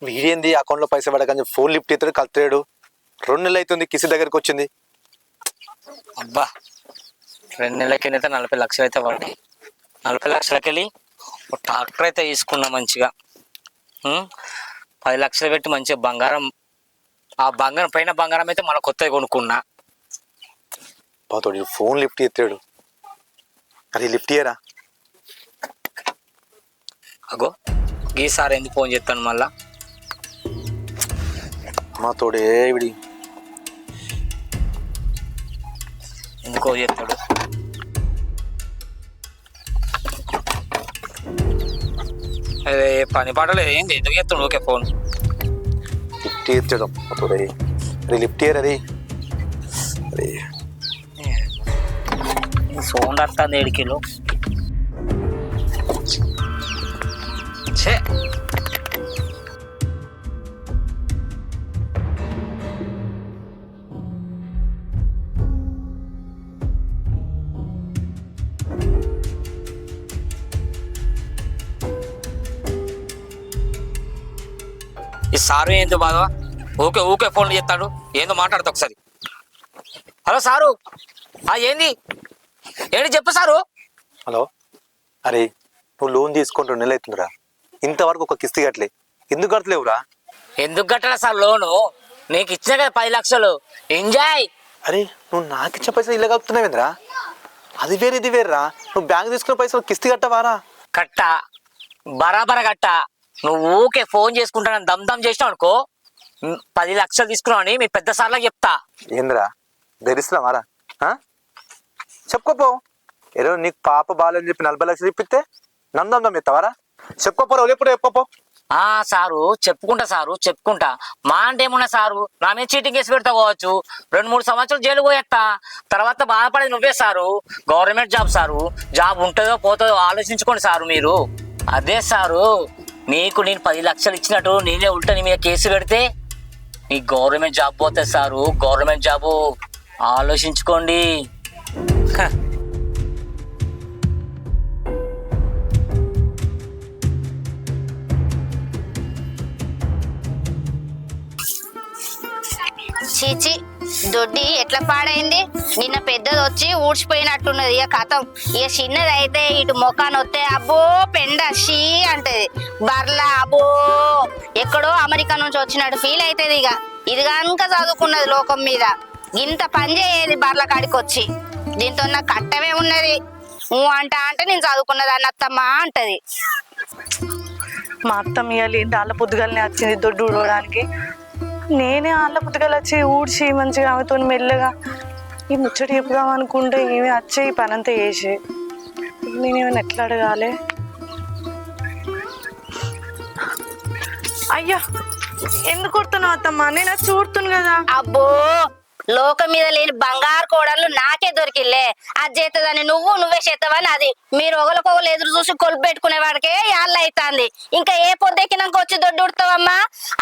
వీడేంది అకౌంట్లో పైసలు పడకని phone lift అవుతాడు కలుతాడు. 2 నెలలు అవుతుంది కిసి దగ్గరికి వచ్చింది. అబ్బా 2 నెలల కిందట 40 లక్షలు అయితే పడ్డాయి. 40 లక్షలకి వెళ్ళి ఒక ట్రాక్టర్ అయితే తీసుకున్నా మంచిగా. 10 లక్షలు పెట్టి మంచిగా బంగారం, ఆ బంగారం పైన బంగారం అయితే మన కొత్తగా కొనుక్కున్నా. బాతోడు ఫోన్ లిఫ్ట్ ఎత్తాడు. అది లిఫ్ట్ ఇయ్యరా? అగో గీసారి ఎందుకు ఫోన్ చేస్తాను మళ్ళా? మా తోడే విడి ఎందుకో చేస్తాడు. అదే పని పాటలేదు ఏంది, ఎందుకు చేస్తాడు ఓకే ఫోన్? లిఫ్ట్ ఎత్తాడు మా తోడే. అది లిఫ్ట్ ఇయ్యరు. అది అరే సౌండ్ వస్తుంది 7 కిలో. ఛే ఈ సారు ఏందో బాధ, ఊకే ఊకే ఫోన్లు చేస్తాడు. ఏందో మాట్లాడతా ఒకసారి. హలో సారు, ఏంది ఏంటి చెప్పు సారు. హలో. అరే నువ్వు లోన్ తీసుకొని 2 నెలలు అవుతుందిరా, ఇంతవరకు ఒక కిస్తీ కట్టలే. ఎందుకు కట్టలేవురా? ఎందుకు కట్టాలా సార్ లోను? నీకు ఇచ్చిన కదా 10 లక్షలు, ఎంజాయ్. అరే నువ్వు నాకు ఇచ్చే పైసలు ఇలా కలుపుతున్నావేంద్రా? అది వేరు ఇది వేరురా. నువ్వు బ్యాంక్ తీసుకున్న పైసలు కిస్తీ కట్టవారా? కట్టా, బరాబర కట్టా. నువ్వు ఊకే ఫోన్ చేసుకుంటానని దమ్ దమ్ చేసినావు అనుకో, 10 లక్షలు తీసుకున్నావు అని మీ పెద్ద సార్లకు చెప్తా. ఏంద్రా ధరిస్తున్నావారా? చెప్పుకోపో. ఏదో నీకు పాప బాలని చెప్పి 40 లక్షలు ఇప్పిస్తే నందం ఎత్తావారా? చెప్పుకోపోరా, ఎప్పుడు చెప్పపో. సారు చెప్పుకుంటా సారు, చెప్పుకుంటా. మా అంటే ఏమున్నా సారు, నా మీద చీటింగ్ కేసు పెడతా పోవచ్చు, 2-3 సంవత్సరాలు జైలు పోయేస్తా. తర్వాత బాధపడేది నువ్వే sir. Government job sir, job ఉంటుందో పోతుందో ఆలోచించుకోండి సారు మీరు. అదే సారు, నీకు నేను 10 లక్షలు ఇచ్చినట్టు నేనే ఉల్టా నీ మీద కేసు పెడితే నీ గవర్నమెంట్ జాబ్ పోతుంది సారు. గవర్నమెంట్ జాబు ఆలోచించుకోండి. చీచి దొడ్డి ఎట్లా పాడైంది? నిన్న పెద్దది వచ్చి ఊడ్చిపోయినట్టున్నది. ఇక కథం. ఇక చిన్నది అయితే ఇటు మొఖాన్ని వస్తే అబ్బో పెండ షీ అంటది. బర్లా అబ్బో ఎక్కడో అమెరికా నుంచి వచ్చినట్టు ఫీల్ అవుతుంది. ఇక ఇది కనుక చదువుకున్నది లోకం మీద, ఇంత పని చేయేది బర్ల కాడికి వచ్చి. దీంతో నాకు కట్టమే ఉన్నది. అంటే నేను చదువుకున్నది అన్నత్తమ్మా అంటది. మా అత్తమ్మ ఇవ్వాలి ఏంటి ఆళ్ళ పొద్దుగాలనే వచ్చింది దొడ్డు ఊడవడానికి. నేనే ఆళ్ళ పొద్దుగాలు వచ్చి ఊడ్చి మంచిగా ఆమెతో మెల్లగా ఈ ముచ్చట చెప్పుదాం అనుకుంటే ఏమి వచ్చే ఈ పని అంతా చేసి నేనేమైనా ఎట్లా అడగాలి? అయ్యా ఎందుకు కొడుతున్నావు అత్తమ్మ? నేను అది చూడుతును కదా. అబ్బో లోకం మీద లేని బంగారు కోడళ్ళు నాకే దొరికిలే. అది చేస్తుందని నువ్వే చేస్తావని అది. మీరు ఒకరికొకరు ఎదురు చూసి కొలుపు పెట్టుకునే వాడికే యాళ్ళ అవుతుంది. ఇంకా ఏ పొద్దెక్కినాక వచ్చి దొడ్డుడతావమ్మా?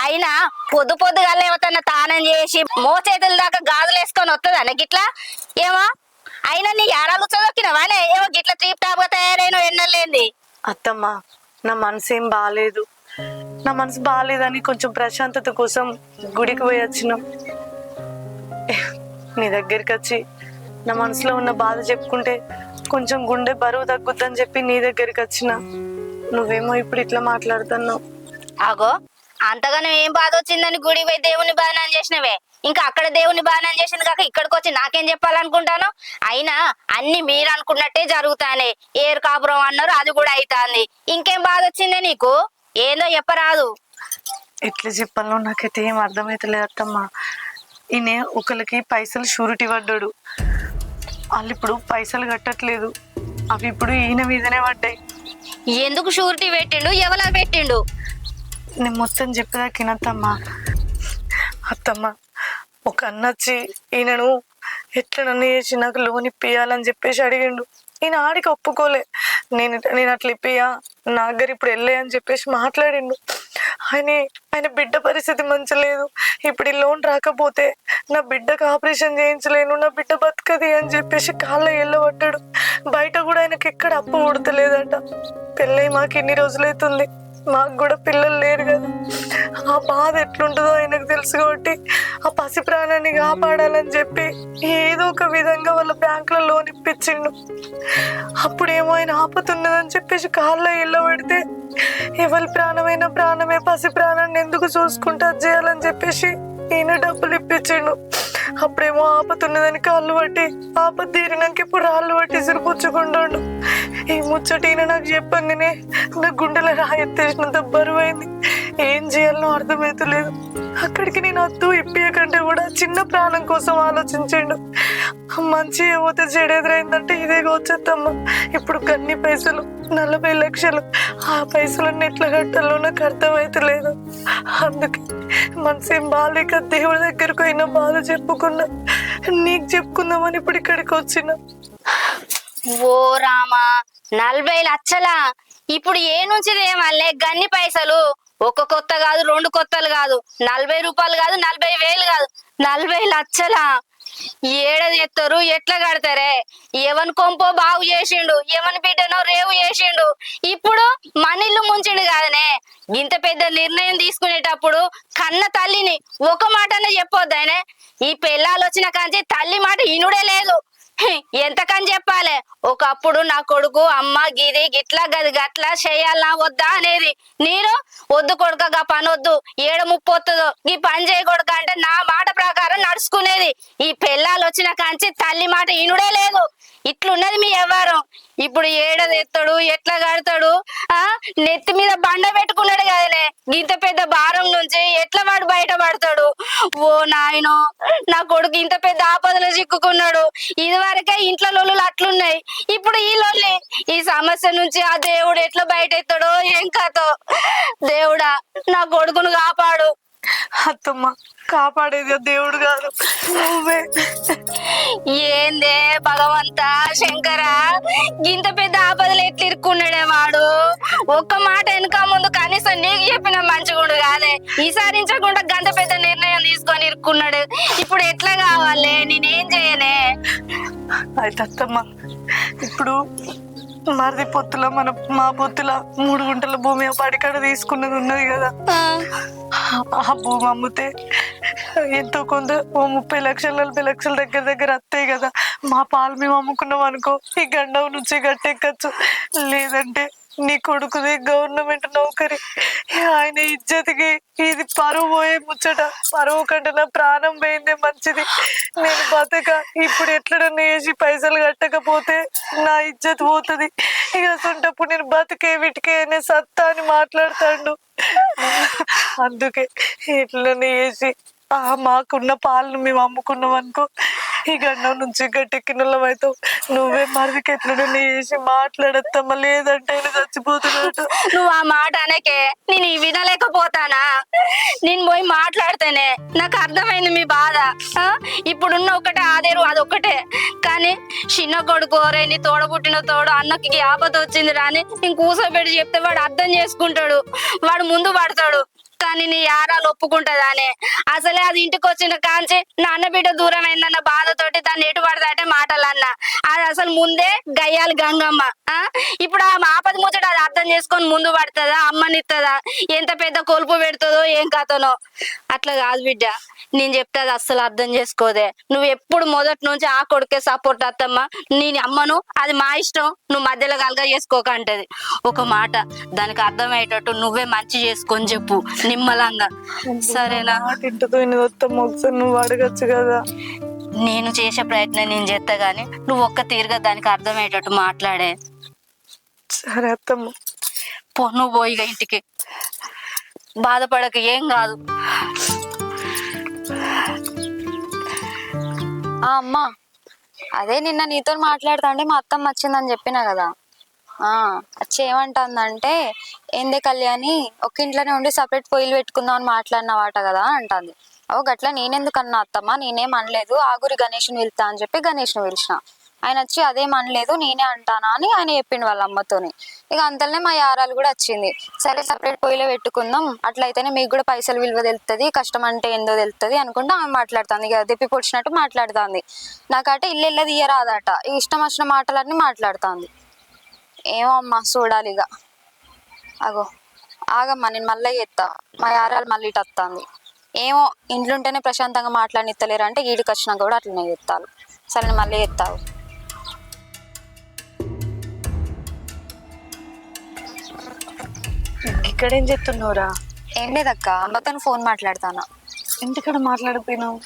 అయినా పొద్దుగా ఏమన్నా తానం చేసి మోచేతుల దాకా గాజులు వేసుకొని వస్తుందన్న గిట్లా ఏమో. అయినా నీ ఏడాలు చదొక్కినవానే ఏమో గిట్లా ట్రీప్ టాప్ గా తయారైన ఎన్నలేంది. అత్తమ్మ నా మనసు ఏం బాగాలేదు. నా మనసు బాగాలేదని కొంచెం ప్రశాంతత కోసం గుడికి పోయి వచ్చినాం. నీ దగ్గరికి వచ్చి నా మనసులో ఉన్న బాధ చెప్పుకుంటే కొంచెం గుండె బరువు తగ్గుద్దని చెప్పి నీ దగ్గరికి వచ్చిన. నువ్వేమో ఇప్పుడు ఇట్లా మాట్లాడుతున్నావు. అగో అంతగానో ఏం బాధ వచ్చిందని గుడి పోయి దేవుని బాధనం చేసినవే. ఇంకా అక్కడ దేవుని బాధనం చేసింది కాక ఇక్కడికి వచ్చి నాకేం చెప్పాలనుకుంటాను? అయినా అన్ని మీరు అనుకున్నట్టే జరుగుతానే. ఏరు కాపురం అన్నారు, అది కూడా అవుతాంది. ఇంకేం బాధ వచ్చిందే నీకు? ఏందో చెప్పరాదు. ఎట్లా చెప్పాలో నాకైతే ఏం అర్థమైతలేదు అత్తమ్మ. ఈయన ఒకరికి పైసలు షూరిటీ పడ్డాడు. వాళ్ళు ఇప్పుడు పైసలు కట్టట్లేదు. అవి ఇప్పుడు ఈయన మీదనే పడ్డాయి. ఎందుకు షూరిటీ పెట్టిండు? ఎవలా పెట్టిండు? నేను మొత్తం చెప్పేదాకినత్తమ్మ. అత్తమ్మ ఒక అన్న వచ్చి ఈయనను ఎట్లా నన్ను చేసి నాకు లోన్ ఇప్పియాలని చెప్పేసి అడిగిండు. ఈయన ఆడికి ఒప్పుకోలే. నేను అట్లా ఇప్పియా, నా దగ్గర ఇప్పుడు వెళ్ళే అని చెప్పేసి మాట్లాడిండు. ఆయన బిడ్డ పరిస్థితి మంచలేదు. ఇప్పుడు ఈ లోన్ రాకపోతే నా బిడ్డకు ఆపరేషన్ చేయించలేను, నా బిడ్డ బతకది అని చెప్పేసి కాళ్ళ ఎల్లబడ్డాడు. బయట కూడా ఆయనకి ఎక్కడ అప్పు ఉడతలేదట. పెళ్ళై మాకు 2 రోజులైతుంది. మాకు కూడా పిల్లలు లేరు కదా. ఆ బాధ ఎట్లుంటుందో ఆయనకు తెలుసు కాబట్టి ఆ పసి ప్రాణాన్ని కాపాడాలని చెప్పి ఏదో ఒక విధంగా వాళ్ళ బ్యాంకులో లోన్ ఇప్పించిండు. అప్పుడేమో ఆయన ఆపతున్నదని చెప్పేసి కాళ్ళ ఇళ్ళ పెడితే ఎవరి ప్రాణమైనా ప్రాణమే, పసి ప్రాణాన్ని ఎందుకు చూసుకుంటా చేయాలని చెప్పేసి ఈయన డబ్బులు ఇప్పించిండు. అప్పుడేమో ఆపతున్నదని కాళ్ళు పట్టి ఆపద తీరినాక ఇప్పుడు రాళ్ళు పట్టి సిరిపుచ్చుకుంటాడు. ఈ ముచ్చట ఈయన నాకు చెప్పంగానే నా గుండెల రాయెత్తేసినంత బరువైంది. ఏం చేయాలనో అర్థమైతలేదు. అక్కడికి నేను అద్దు ఇప్పియకంటే కూడా చిన్న ప్రాణం కోసం ఆలోచించిండు. మంచి ఏమోతే చెడెదురైందంటే ఇదే వచ్చేద్దమ్మా. ఇప్పుడు గన్ని పైసలు 40 లక్షలు, ఆ పైసలన్నీ ఎట్లా కట్టాలో నాకు అర్థమైతలేదు. అందుకే మనసేం బాగాలేక దేవుడి దగ్గరకు అయినా బాధ చెప్పుకున్నా, నీకు చెప్పుకుందామని ఇప్పుడు ఇక్కడికి వచ్చిన. ఓ రామా, 40 లక్షలా? ఇప్పుడు ఏ నుంచి తేవాలే గన్ని పైసలు? ఒక కొత్త కాదు, 2 కొత్తలు కాదు, 40 రూపాయలు కాదు, 40,000 కాదు, 40 లక్షలా? ఏడ తెస్తారు, ఎట్లా కడతారే? ఎవని కొంపో బాగు చేసిండు, ఎవని బిడ్డనో రేవు చేసిండు, ఇప్పుడు మనిల్లు ముంచిండు కాదనే. ఇంత పెద్ద నిర్ణయం తీసుకునేటప్పుడు కన్న తల్లిని ఒక మాటనే చెప్పొద్దానే. ఈ పిల్లలు వచ్చిన కాంచి తల్లి మాట ఇనుడే లేదు. ఎంతకని చెప్పాలి? ఒకప్పుడు నా కొడుకు అమ్మ గిది గిట్లా గది గట్లా చేయాలనా వద్దా అనేది. నేను వద్దు కొడుకగా పని వద్దు, 7:30 ఈ పని చేయ కొడుక అంటే నా మాట ప్రకారం నడుచుకునేది. ఈ పిల్లలు వచ్చిన కాంచి తల్లి మాట ఇనుడే లేదు. ఇట్లున్నది మీ వ్యవహారం. ఇప్పుడు ఏడదెత్తాడు, ఎట్లా కడతాడు? నెత్తి మీద బండ పెట్టుకున్నాడు కదనే. ఇంత పెద్ద భారం నుంచి ఎట్లా వాడు బయటపడతాడు? ఓ నాయనో, నా కొడుకు ఇంత పెద్ద ఆపదలో చిక్కుకున్నాడు. ఇదివరకే ఇంట్లో లొల్లులు అట్లున్నాయి, ఇప్పుడు ఈ లొల్లి. ఈ సమస్య నుంచి ఆ దేవుడు ఎట్లా బయట ఎత్తాడో ఏం కథో. దేవుడా, నా కొడుకును కాపాడు. అత్తమ్మ, కాపాడేది దేవుడు కాదు, నువ్వే. ఏందే భగవంతా శంకర, ఇంత పెద్ద ఆపదలు ఎట్లా ఇరుక్కున్నాడే వాడు? ఒక్క మాట వెనక ముందు కనీసం నీకు చెప్పిన మంచిగుండు కాదే. ఈసారించకుండా గంత పెద్ద నిర్ణయం తీసుకొని ఇరుక్కున్నాడు. ఇప్పుడు ఎట్లా కావాలి? నేనేం చేయనే? అయితే అత్తమ్మ, ఇప్పుడు మరిది పొత్తుల మా పొత్తుల 3 గుంటల భూమి పడికాడ తీసుకున్నది ఉన్నది కదా. ఆ భూమి అమ్మితే ఎంతో కొంత 30 లక్షలు 40 లక్షల దగ్గర వస్తాయి కదా. మా పాలు మేము అమ్ముకున్నాం అనుకో, ఈ గండం నుంచి గట్టెక్కచ్చు. లేదంటే నీ కొడుకుది గవర్నమెంట్ నౌకరి, ఆయన ఇజ్జతికి ఇది పరువు పోయే ముచ్చట. పరువు కంటే నా ప్రాణం పోయిందే మంచిది. నేను బతక ఇప్పుడు ఎట్లడన్నా వేసి పైసలు కట్టకపోతే నా ఇజ్జత్ పోతుంది. ఇక అసంటప్పుడు నేను బతికే వీటికే అనే సత్తా అని మాట్లాడతాడు. అందుకే ఎట్లనే వేసి మాకున్న పాలను మేము అమ్ముకున్నాం అనుకో, ఈ గండం నుంచి గట్టెక్కినోళ్ళం అవుతావు. నువ్వే మరిదికి ఎట్లనే వేసి మాట్లాడత్తమ్మా, లేదంటే చచ్చిపోతున్నాడు. నువ్వు ఆ మాట అనకే, నేను వినలేకపోతానా? నేను పోయి మాట్లాడితేనే నాకు అర్థమైంది మీ బాధ. ఇప్పుడున్న ఒకటే ఆదేరు అదొక్కటే. కానీ చిన్న కొడుకు రే, నీ తోడబుట్టిన తోడు అన్నకి ఆపద వచ్చింది రాని నేను కూర్చోబెట్టి చెప్తే వాడు అర్థం చేసుకుంటాడు, వాడు ముందు పడతాడు. కానీ నీ యారాలు ఒప్పుకుంటదానే? అసలే అది ఇంటికి వచ్చిన కాంచి నా అన్న బిడ్డ దూరం అయిందన్న బాధతోటి దాన్ని ఎటు పడదాటే మాటలన్నా. అది అసలు ముందే గయ్యాలి గంగమ్మ. ఇప్పుడు ఆ ఆపద ముచ్చట అది అర్థం చేసుకొని ముందు పడుతుందా, అమ్మనిస్తుందా? ఎంత పెద్ద కొలుపు పెడుతుందో ఏం కథనో. అట్లా కాదు బిడ్డ, నేను చెప్తే అది అస్సలు అర్థం చేసుకోదే. నువ్వు ఎప్పుడు మొదటి నుంచి ఆ కొడుకే సపోర్ట్ అత్తమ్మా. నేను అమ్మను, అది మా ఇష్టం, నువ్వు మధ్యలో కలగా చేసుకోకంటది. ఒక మాట దానికి అర్థమయ్యేటట్టు నువ్వే మంచి చేసుకొని చెప్పు నిమ్మలంగా, సరేనా? ఇంటితో ఒకసారి నువ్వు అడగచ్చు కదా. నేను చేసే ప్రయత్నం నేను చేస్తా గానీ నువ్వు ఒక్క తీరుగా దానికి అర్థమయ్యేటట్టు మాట్లాడే. సరే అత్తమ్మ, పో, నువ్వు పోయిగా ఇంటికి. బాధపడక, ఏం కాదు. అమ్మా, అదే నిన్న నీతో మాట్లాడుతుంటే మా అత్తమ్మ వచ్చిందని చెప్పినా కదా. వచ్చి ఏమంటుందంటే, ఏందే కళ్యాణి, ఒక ఇంట్లోనే ఉండి సపరేట్ పొయ్యిలు పెట్టుకుందాం అని మాట్లాడినవాట కదా అంటుంది. అవు గట్లా నేనెందుకు అన్నా అత్తమ్మ, నేనేం అనలేదు. ఆగురి గణేష్ని పిలుస్తా అని చెప్పి గణేష్ని పిలిచిన. ఆయన వచ్చి అదేం అనలేదు, నేనే అంటానా అని ఆయన చెప్పిండు వాళ్ళ అమ్మతోని. ఇక అంతలోనే మా యారాలు కూడా వచ్చింది. సరే సపరేట్ పొయ్యిలో పెట్టుకుందాం, అట్లయితేనే మీకు కూడా పైసలు విలువ తెలుస్తుంది, కష్టం అంటే ఏందో తెలుస్తుంది అనుకుంటా ఆమె మాట్లాడుతుంది. ఇక దెప్పి పొడిచినట్టు మాట్లాడుతుంది. నాకట ఇల్లు తీయరాదట, ఇష్టం వచ్చిన మాటలన్నీ మాట్లాడుతుంది. ఏమో అమ్మా, చూడాలి ఇక. అగో ఆగమ్మా నేను మళ్ళీ ఎత్తా. మా యారాలు మళ్ళీ ఇటు వస్తుంది. ఏమో ఇంట్లుంటేనే ప్రశాంతంగా మాట్లాడినిత్తలేరు అంటే ఈడికి వచ్చినా కూడా అట్లనే ఎత్తాలి. సరే నేను మళ్ళీ ఎత్తావు. ఇక్కడేం చెప్తున్నావురా? ఏం లేదక్క, అమ్మతో ఫోన్ మాట్లాడతానా. ఇంటికాడ మాట్లాడిపోయినావు,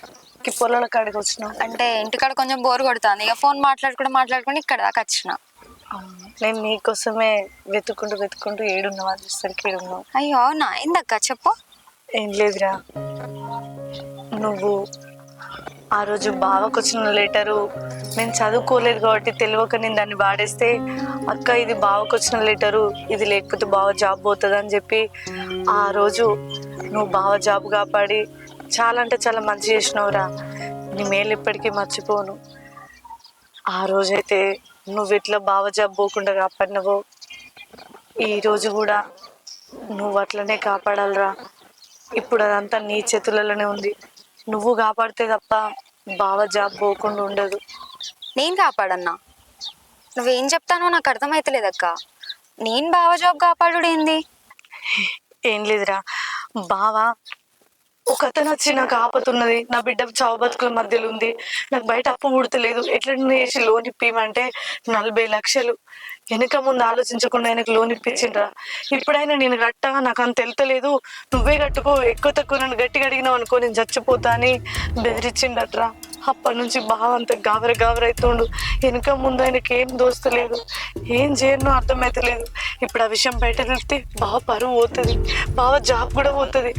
పొలాల కాడికి వచ్చినావు. అంటే ఇంటికాడ కొంచెం బోర్ కొడుతుంది, ఇక ఫోన్ మాట్లాడుకుని ఇక్కడ దాకా వచ్చిన. నేను నీకోసమే వెతుక్కుంటూ ఏడున్నావు అని చూసరికి ఏడున్నావు. అయ్యో అవునా, ఏందక్క చెప్పు. ఏం లేదురా, నువ్వు ఆ రోజు బావకు వచ్చిన లెటరు నేను చదువుకోలేదు కాబట్టి తెలియక నేను దాన్ని వాడేస్తే, అక్క ఇది బావకు వచ్చిన లెటరు, ఇది లేకపోతే బావ జాబ్ పోతుంది అని చెప్పి ఆ రోజు నువ్వు బావ జాబ్ కాపాడి చాలా అంటే చాలా మంచి చేసినావురా. నీ మేలు ఇప్పటికీ మర్చిపోను. ఆ రోజైతే నువ్వు ఎట్లా బావ జాబ్ పోకుండా కాపాడినవో ఈ రోజు కూడా నువ్వు అట్లనే కాపాడాలిరా. ఇప్పుడు అదంతా నీ చేతులలోనే ఉంది. నువ్వు కాపాడితే తప్ప బావ జాబ్ పోకుండా ఉండదు. నేను కాపాడన్నా? నువ్వేం చెప్తానో నాకు అర్థమైతలేదక్క. నేను బావ జాబ్ కాపాడు ఏంది? ఏం లేదురా, బావ ఒకతను వచ్చి నాకు ఆపతున్నది, నా బిడ్డ చావు బతుకుల మధ్యలో ఉంది, నాకు బయట అప్పు పుడతలేదు, ఎట్లా చేసి లోన్ ఇప్పిమంటే 40 లక్షలు వెనక ముందు ఆలోచించకుండా ఆయనకు లోన్ ఇప్పించిండ్రా. ఇప్పుడైనా నేను కట్టా, నాకు అంత తెలుతలేదు, నువ్వే కట్టుకో, ఎక్కువ తక్కువ నన్ను గట్టిగా అడిగినావు అనుకో నేను చచ్చిపోతా అని బెదిరించిండట్రా. అప్పటి నుంచి బావ అంత గాబరైతుండు. వెనక ముందు ఆయనకి ఏం దోస్తలేదు, ఏం చేయనో అర్థమైతలేదు. ఇప్పుడు ఆ విషయం బయట తెలిస్తే బావ పరువు పోతుంది, బావ జాబ్ కూడా పోతుంది.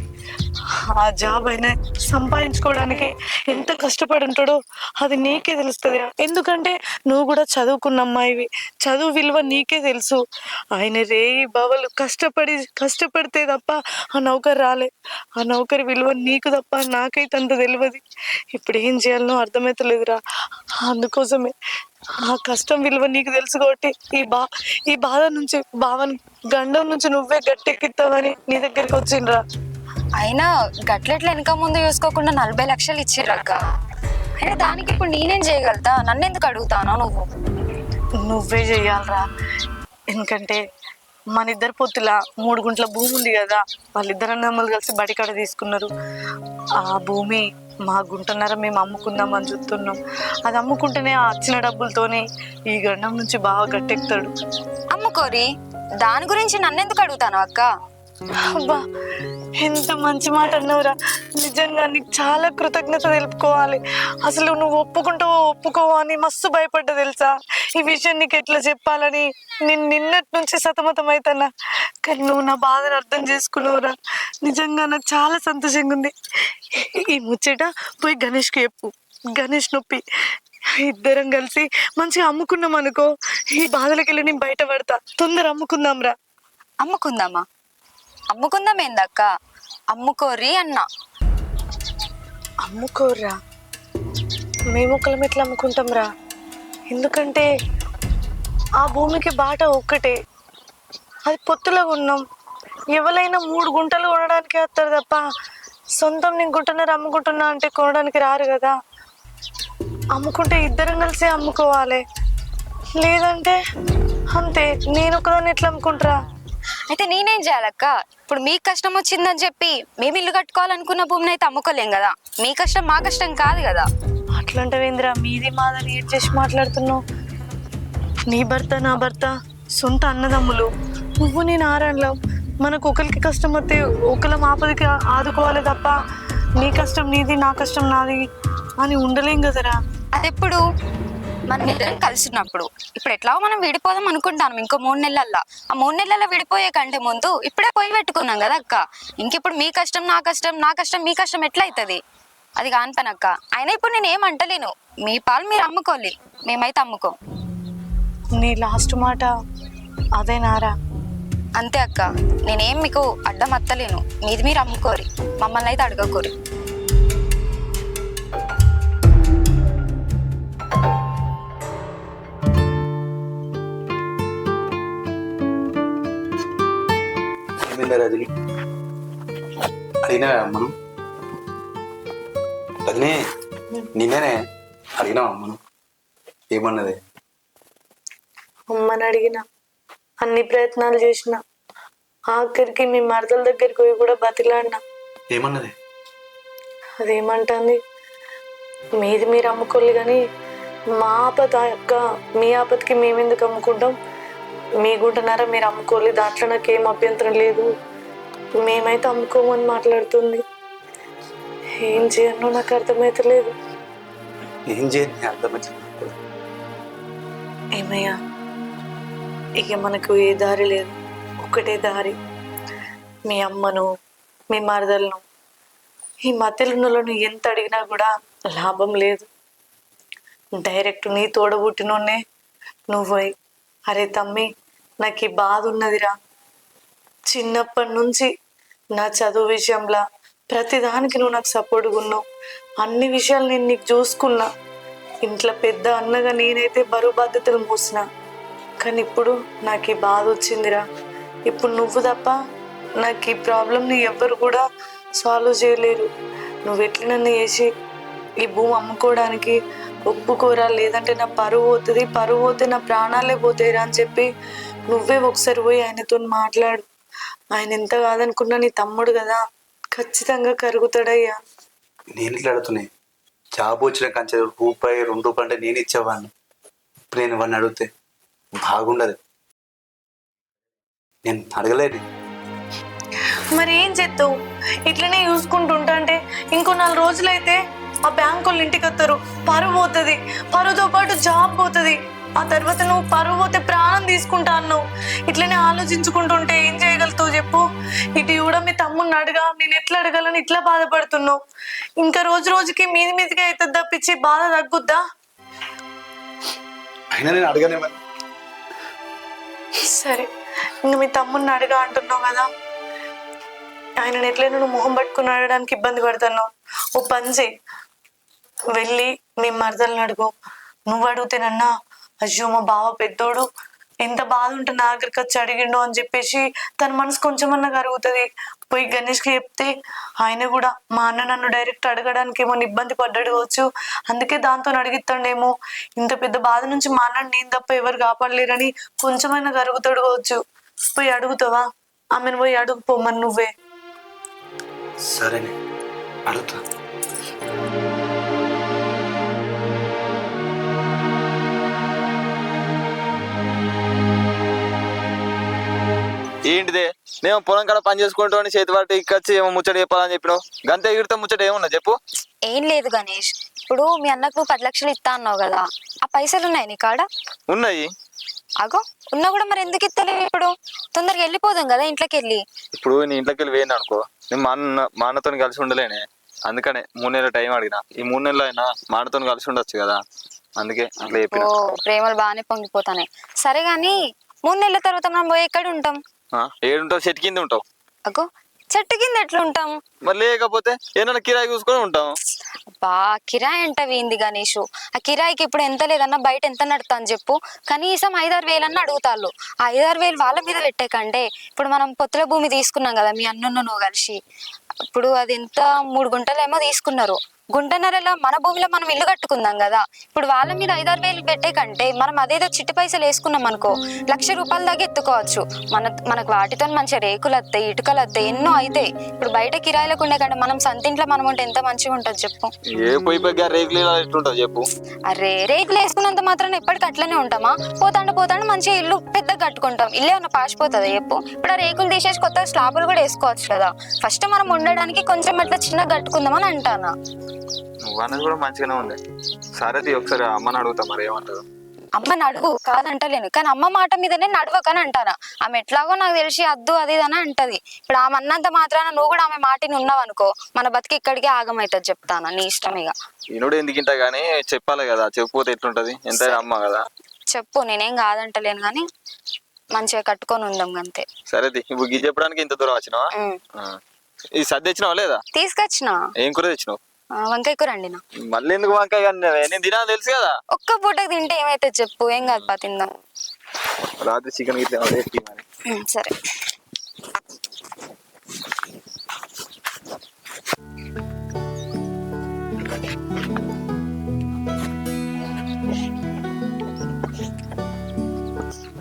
ఆ జాబ్ అయినా సంపాదించుకోవడానికి ఎంత కష్టపడి ఉంటాడో అది నీకే తెలుస్తుంది. ఎందుకంటే నువ్వు కూడా చదువుకున్న అమ్మాయివి, చదువు విలువ నీకే తెలుసు. ఆయన రేయి బావలు కష్టపడితే తప్ప ఆ నౌకరు రాలే. ఆ నౌకరి విలువ నీకు తప్ప నాకైతే అంత తెలియదు. ఇప్పుడు ఏం చేయాలనో అర్థమైతలేదురా. అందుకోసమే ఆ కష్టం విలువ నీకు తెలుసు కాబట్టి ఈ బాధ నుంచి బావని గండం నుంచి నువ్వే గట్టెక్కిస్తావని నీ దగ్గరికి వచ్చిండ్రా. అయినా గట్లెట్ల వెనక ముందు చూసుకోకుండా 40 లక్షలు ఇచ్చిర్రక్క. అయినా దానికి ఇప్పుడు నేనేం చేయగలుగుతా? నన్ను ఎందుకు అడుగుతానో నువ్వు? నువ్వే చెయ్యాలరా. ఎందుకంటే మన ఇద్దరు పొత్తుల 3 గుంట్ల భూమి ఉంది కదా, వాళ్ళిద్దరు అన్నమ్మలు కలిసి బడికాడ తీసుకున్నారు. ఆ భూమి మా గుంటన్నర మేము అమ్ముకుందామని చూస్తున్నాం. అది అమ్ముకుంటేనే ఆ వచ్చిన డబ్బులతోనే ఈ గండం నుంచి బాగా గట్టెక్కుతాడు. అమ్ముకోరి, దాని గురించి నన్నెందుకు అడుగుతాను అక్క? అబ్బా ఎంత మంచి మాట అన్నావురా. నిజంగా నీకు చాలా కృతజ్ఞత తెలుపుకోవాలి. అసలు నువ్వు ఒప్పుకోవో అని మస్తు భయపడ్డా తెలుసా. ఈ విషయం నీకు ఎట్లా చెప్పాలని నేను నిన్నటి నుంచి సతమతం అవుతున్నా. కానీ నువ్వు నా బాధను అర్థం చేసుకున్నావురా. నిజంగా నాకు చాలా సంతోషంగా ఉంది. ఈ ముచ్చట పోయి గణేష్కి చెప్పు, గణేష్ నొప్పి ఇద్దరం కలిసి మంచిగా అమ్ముకున్నాం అనుకో, ఈ బాధలకి వెళ్ళి నేను బయటపడతా. తొందర అమ్ముకుందాంరా. అమ్ముకుందామా? అమ్ముకుందాం ఏందక్క? అమ్ముకోరి అన్నా. అమ్ముకోర్రా, మేమొక్కలం ఎట్లా అమ్ముకుంటాం రా? ఎందుకంటే ఆ భూమికి బాట ఒక్కటే, అది పొత్తులో ఉన్నాం. ఎవరైనా 3 గుంటలు కొనడానికి వస్తారు తప్ప సొంతం నేను గుంటన్నర అమ్ముకుంటున్నా అంటే కొనడానికి రారు కదా. అమ్ముకుంటే ఇద్దరం కలిసి అమ్ముకోవాలి, లేదంటే అంతే. నేను ఒకదాన్ని ఎట్లా అమ్ముకుంటారా? అయితే నేనేం చేయాలక్క? ఇప్పుడు మీకు కష్టం వచ్చిందని చెప్పి మేము ఇల్లు కట్టుకోవాలనుకున్న భూమిని అయితే అమ్ముకోలేం కదా. మీ కష్టం మా కష్టం కాదు కదా. అట్లాంటివేంద్రా, మీది మాదని ఏడ్ చేసి మాట్లాడుతున్నావు. నీ భర్త నా భర్త సొంత అన్నదమ్ములు, నువ్వు నేను ఆరాళ్ళం. మనకు ఒకరికి కష్టం వస్తే ఒకళ్ళ ఆపదకి ఆదుకోవాలి తప్ప నీ కష్టం నీది నా కష్టం నాది అని ఉండలేం కదరా. అదెప్పుడు? మనం ఇద్దరం కలిసినప్పుడు. ఇప్పుడు ఎట్లా మనం విడిపోదాం అనుకుంటాను ఇంకో 3 నెలల్లో. ఆ 3 నెలల్లో విడిపోయే కంటే ముందు ఇప్పుడే పోయి పెట్టుకున్నాం కదా అక్క. ఇంకిప్పుడు మీ కష్టం నా కష్టం, నా కష్టం మీ కష్టం ఎట్లా అవుతుంది? అది కాని పని అక్క. అయినా ఇప్పుడు నేను ఏమంటలేను, మీ పాలు మీరు అమ్ముకోవాలి, మేమైతే అమ్ముకోం. నీ లాస్ట్ మాట అదేనారా? అంతే అక్క, నేనేం మీకు అడ్డం అత్తలేను. మీది మీరు అమ్ముకోరి, మమ్మల్ని అయితే అడగకోరి. రజని అడిగినా మనం రజని నిన్ననే అడిగినా మనం ఏమన్నది? అమ్మని అడిగిన, అన్ని ప్రయత్నాలు చేసిన, ఆఖరికి మీ మరదల దగ్గరికి పోయి కూడా బతిలాడినా. ఏమన్నది? అదేమంటుంది, మీది మీరు అమ్ముకోవాలి కానీ మా ఆపద అక్క, మీ ఆపదకి మేమెందుకు అమ్ముకుంటాం, మీకుంటున్నారా మీరు అమ్ముకోవాలి, దాంట్లో నాకేం అభ్యంతరం లేదు, మేమైతే అమ్ముకోమని మాట్లాడుతుంది. ఏం చేయను నాకు అర్థమైతలేదు. ఏం చేయండి అర్థమైంది. ఏమయ్యా, ఇక మనకు ఏ దారి లేదు, ఒక్కటే దారి. మీ అమ్మను మీ మరదలను ఈ మధ్యలో ఎంత అడిగినా కూడా లాభం లేదు. డైరెక్ట్ నీ తోడబుట్టినోన్నే నువ్వు పోయి, అరే తమ్మి నాకు ఈ బాధ ఉన్నదిరా, చిన్నప్పటి నుంచి నా చదువు విషయంలో ప్రతిదానికి నువ్వు నాకు సపోర్ట్గా ఉన్నావు, అన్ని విషయాలు నేను నీకు చూసుకున్నా, ఇంట్లో పెద్ద అన్నగా నేనైతే బరువు బాధ్యతలు మోసిన, కానీ ఇప్పుడు నాకు ఈ బాధ వచ్చిందిరా. ఇప్పుడు నువ్వు తప్ప నాకు ఈ ప్రాబ్లంని ఎవ్వరు కూడా సాల్వ్ చేయలేరు. నువ్వు ఎట్లా నన్ను చేసి ఈ భూమి అమ్ముకోవడానికి ఒప్పుకోరా, లేదంటే నా పరువు పోతుంది, పరువు పోతే నా ప్రాణాలే పోతాయిరా అని చెప్పి నువ్వే ఒకసారి పోయి ఆయనతో మాట్లాడు. ఆయన ఎంత కాదనుకున్నా నీ తమ్ముడు కదా, ఖచ్చితంగా కరుగుతాడయ్యా. నేను ఇట్లా అడుగుతున్నాయి, జాబ్ వచ్చిన కంచె రూపాయి 2 రూపాయలు అంటే నేను ఇచ్చేవాడిని. ఇప్పుడు నేను వాడిని అడిగితే బాగుండదు, నేను అడగలేదు. మరి ఏం చేస్తావు? ఇట్లనే చూసుకుంటుంటా అంటే ఇంకో 4 రోజులైతే ఆ బ్యాంకు వాళ్ళు ఇంటికి వస్తారు, పరువు పోతుంది, పరువుతో పాటు జాబ్ పోతుంది, ఆ తర్వాత నువ్వు పరువు పోతే ప్రాణం తీసుకుంటా అన్నావు. ఇట్లనే ఆలోచించుకుంటుంటే ఏం చేయగలుగుతావు చెప్పు? ఇటు కూడా మీ తమ్ముడిని అడగా, నేను ఎట్లా అడగాలని ఇట్లా బాధపడుతున్నావు. ఇంకా రోజు రోజుకి మీదిగా అవుతుంది తప్పించి బాధ తగ్గుద్దా? అయినా నేను అడగనే. సరే, ఇంక మీ తమ్ముడిని అడగా అంటున్నావు కదా, ఆయనను ఎట్లయినా నువ్వు మొహం పట్టుకుని అడగడానికి ఇబ్బంది పడుతున్నావు. ఓ పని చేయి, వెళ్ళి మీ మరదలను అడుగు. నువ్వు అడిగితేనన్నా అయ్యో మా బావ పెద్దోడు ఎంత బాధ ఉంటే నా దగ్గరికి వచ్చి అడిగిండు అని చెప్పేసి తన మనసు కొంచెమన్నా కరుగుతుంది. పోయి గణేష్కి చెప్తే ఆయన కూడా మా అన్న నన్ను డైరెక్ట్ అడగడానికి ఏమో ఇబ్బంది పడ్డాడు కావచ్చు, అందుకే దాంతో అడిగిస్తాడేమో, ఇంత పెద్ద బాధ నుంచి మా అన్న నేను తప్ప ఎవరు కాపాడలేరని కొంచెమైనా కరుగుతాడు కావచ్చు. పోయి అడుగుతావా? ఆమెను పోయి అడుగుపోమని నువ్వే. సరేనే, అడుగుతా. ఏంటిదే, నేను పొలం కాడ పని చేసుకుంటూ చేతి పట్టి ఇక్కచ్చి ఏమో ముచ్చట చెప్పాలని చెప్పినావు, గంత ఎగిరితే ముచ్చట ఏమున్నా చెప్పు. ఏం లేదు గణేష్, ఇప్పుడు మీ అన్నకు 10 లక్షలు ఇస్తా అన్నావు కదా, ఆ పైసలు ఉన్నాయి నీ కాడ? ఉన్నాయి. అగో ఉన్నా కూడా మరి ఎందుకు ఇస్తలేవు? ఇప్పుడు తొందరగా వెళ్ళిపోదాం కదా ఇంట్లోకి వెళ్ళి. ఇప్పుడు నీ ఇంట్లోకి వెళ్ళి వేయను అనుకో, నేను మా అన్నతో కలిసి ఉండలేనే, అందుకనే 3 నెలల టైం అడిగిన. ఈ 3 నెలలు అయినా మా అన్నతో కలిసి ఉండొచ్చు కదా, అందుకే అట్లా చెప్పిన. ఓ ప్రేమలు బాగానే పొంగిపోతానే. సరే గాని 3 నెలల తర్వాత మనం పోయి ఎక్కడ ఉంటాం? ఏడుంటావు? చెట్టు కింద ఉంటావు. అగో చెట్టు కింద ఎట్లా ఉంటాం? మరి లేకపోతే ఏమన్నా కిరాయి చూసుకొని ఉంటాం. బా కిరాయి అంటవి ఏంది గణేషు? ఆ కిరాయికి ఇప్పుడు ఎంత లేదన్నా బయట ఎంత నడుతా అని చెప్పు, కనీసం 5-6 వేలన్నా అడుగుతాళ్ళు. ఆ 5-6 వేలు వాళ్ళ మీద పెట్టే కంటే ఇప్పుడు మనం పొత్తుల భూమి తీసుకున్నాం కదా మీ అన్నున్న నువ్వు కలిసి, ఇప్పుడు అది ఎంత 3 గుంటలేమో తీసుకున్నారు. గుంటన్నరలా మన భూమిలో మనం ఇల్లు కట్టుకుందాం కదా, ఇప్పుడు వాళ్ళ మీద 5-6 వేలు పెట్టే కంటే మనం అదేదో చిట్టి పైసలు వేసుకున్నాం అనుకో, 1,00,000 రూపాయల దాకా ఎత్తుకోవచ్చు. మనకు వాటితో మంచిగా రేకులు వస్తాయి, ఇటుకలు వస్తాయి, ఎన్నో అవుతాయి. ఇప్పుడు బయట కిరాయిలకు ఉండే కంటే మనం సంతింట్లో మనం ఉంటే ఎంత మంచిగా ఉంటుంది చెప్పు. ఏ పోయి రేకులు ఎట్లుంటుంది చెప్పు. అరే రేకులు వేసుకున్నంత మాత్రం ఎప్పటికీ అట్లనే ఉంటామా? పోతాండు మంచిగా ఇల్లు పెద్దగా కట్టుకుంటాం, ఇల్లు ఏమన్నా పాసిపోతుందా చెప్పు? ఇప్పుడు ఆ రేకులు తీసేసి కొత్త స్లాబులు కూడా వేసుకోవచ్చు కదా. ఫస్ట్ మనం ఉండడానికి కొంచెం అట్లా చిన్నగా కట్టుకుందామని అంటానా. నువ్వు అన్నది కూడా మంచిగానే ఉంది. సరే ఒకసారి అమ్మని అడుగుతా, మరి ఏమంటారు. అమ్మని అడుగు కాదంటలేను, కానీ అమ్మ మాట మీదనే నడవకని అంటానా. ఆమె ఎట్లాగో నాకు తెలిసి అద్దు అది అని అంటది. ఇప్పుడు ఆమె అన్నంత మాత్రాన నువ్వు కూడా ఆమె మాటిని ఉన్నావు అనుకో, మన బతికి ఇక్కడికే ఆగమవుతుంది. చెప్తానా, నీ ఇష్టం ఇక. ఈనుడు ఎందుకింటా గానీ చెప్పాలి కదా, చెప్పకపోతే ఎట్లుంటది, ఎంతైనా అమ్మ కదా. చెప్పు, నేనేం కాదంటలేను కానీ మంచిగా కట్టుకొని ఉందాం అంతే. సరే ఇప్పుడు గీ చెప్పడానికి ఇంత దూరం వచ్చినావా? ఈ సర్ది తెచ్చినావా లేదా? తీసుకొచ్చిన. ఏం కూర తెచ్చినావు? వంకాయ కూర అండినా. మళ్ళీ ఎందుకు వంకాయ? కానీ నేను తినా తెలుసు కదా. ఒక్క పూటకి తింటే ఏమైతే చెప్పు, ఏం కాదు పా, తిందాం. రాత్రి చికెన్ గిట్ల సరే.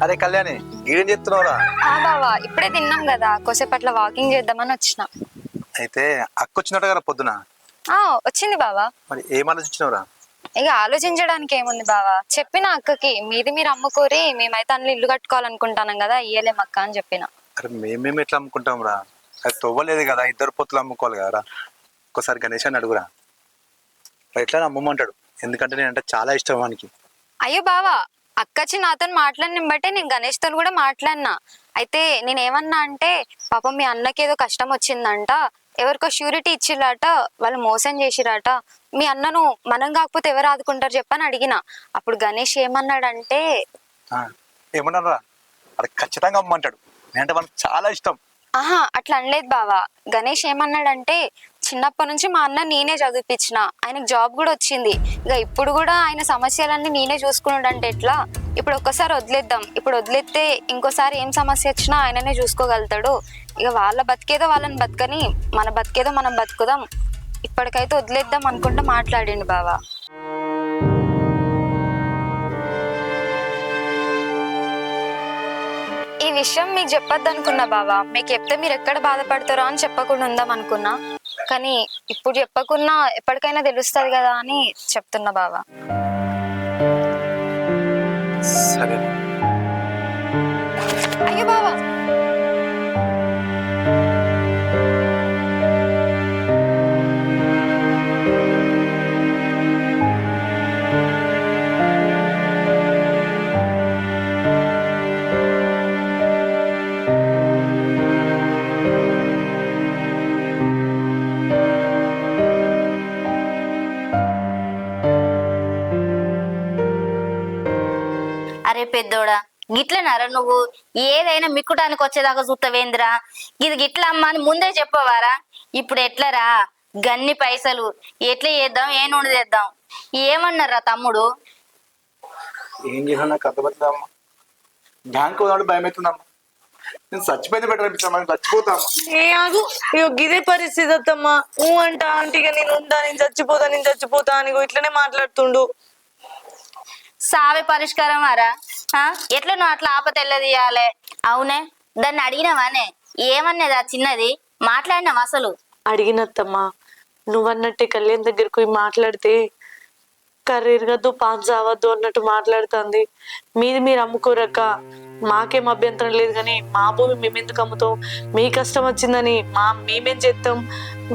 అరే కళ్యాణి, ఏం చెప్తున్నావురా? బావా ఇప్పుడే తిన్నాం కదా, కొద్దిసేపట్ల వాకింగ్ చేద్దామని వచ్చిన. అయితే అక్క వచ్చినట్టు కదా పొద్దున. వచ్చింది బావా. మరి ఏం ఆలోచించినవురా? ఇక ఆలోచించడానికి ఏముంది బావా, చెప్పిన అక్కకి మీది మీరు అమ్ముకోరి, మేమైతే అన్ని ఇల్లు కట్టుకోవాలనుకుంటాం కదా, ఇయ్యలేం అక్క అని చెప్పిన. అరే మేము ఎట్లా అమ్ముకుంటాం రా? అది తవ్వలేదు కదా, ఇద్దరు పొత్తులు అమ్ముకోవాలి కదరా. ఒక్కసారి గణేష్ అని అడుగురా, ఎట్లా అమ్మమంటాడు. ఎందుకంటే నేనంటే చాలా ఇష్టం వానికి. అయ్యో బావా, అక్కచ్చి నాతో మాట్లాడిన బట్టే నేను గణేష్ తో కూడా మాట్లాడినా. అయితే నేనేమన్నా అంటే, పాపం మీ అన్నకి ఏదో కష్టం వచ్చిందంట, ఎవరికో ష్యూరిటీ ఇచ్చిరాట, వాళ్ళు మోసం చేసిరాట, మీ అన్నను మనం కాకపోతే ఎవరు ఆదుకుంటారు చెప్పని అడిగిన. అప్పుడు గణేష్ ఏమన్నాడంటే, ఏమన్నారా? అది ఖచ్చితంగా అమ్మంటాడు, నేనంటే మనకు చాలా ఇష్టం. అట్లా అనలేదు బావా. గణేష్ ఏమన్నాడంటే, చిన్నప్పటి నుంచి మా అన్న నేనే చదివిపించిన, ఆయనకు జాబ్ కూడా వచ్చింది, ఇక ఇప్పుడు కూడా ఆయన సమస్యలన్నీ నేనే చూసుకున్నాడంటే ఎట్లా, ఇప్పుడు ఒక్కసారి వదిలేద్దాం, ఇప్పుడు వదిలేస్తే ఇంకోసారి ఏం సమస్య వచ్చినా ఆయననే చూసుకోగలుగుతాడు, ఇక వాళ్ళ బతికేదో వాళ్ళని బతకని, మన బతికేదో మనం బతుకుదాం, ఇప్పటికైతే వదిలేద్దాం అనుకుంటా మాట్లాడిండు బావా. ఈ విషయం మీకు చెప్పొద్దు అనుకున్నా బావా, మీకు చెప్తే మీరు ఎక్కడ బాధపడతారో అని చెప్పకుండా ఉందాం అనుకున్నా, కానీ ఇప్పుడు చెప్పకున్నా ఎప్పటికైనా తెలుస్తుంది కదా అని చెప్తున్నా బావా. సరే. అయ్యో బావా, అరే పెద్దోడా, గిట్లనారా నువ్వు? ఏదైనా మిక్కుటానికి వచ్చేదాకా చూస్తావేంద్రా? ఇది గిట్ల అమ్మ అని ముందే చెప్పవారా? ఇప్పుడు ఎట్లరా గన్ని పైసలు ఎట్లా చేద్దాం, ఏ నుండి తెద్దాం? ఏమన్నారా తమ్ముడు? ఏం చేసినా నాకు అర్థమవుతుందమ్మా. బ్యాంకు పోదామంటే భయం అవుతుందమ్మా. నేను చచ్చిపోయింది బెటర్ అనిపిస్తాను, మనం చచ్చిపోతామా? ఇగో గిదే పరిస్థితి అత్తమ్మా. అంట ఆంటీగా నేను ఉంటా, నేను చచ్చిపోతా అని ఇట్లనే మాట్లాడుతుండు. సావే పరిష్కారం ఆరా? ఎట్లా నువ్వు అట్లా ఆపతెల్లదీయాలే? అవునే, దాన్ని అడిగినావానే? ఏమన్నది ఆ చిన్నది? మాట్లాడినావు అసలు? అడిగినత్తమ్మా, నువ్వన్నట్టే కళ్యాణ్ దగ్గరకు పోయి మాట్లాడితే కర్రీర్ గద్దు పాన్ చావద్దు అన్నట్టు మాట్లాడుతుంది. మీది మీరు అమ్ముకోరక్క, మాకేం అభ్యంతరం లేదు, కానీ మా భూమి మేమెందుకు అమ్ముతాం? మీ కష్టం వచ్చిందని మేమేం చేస్తాం?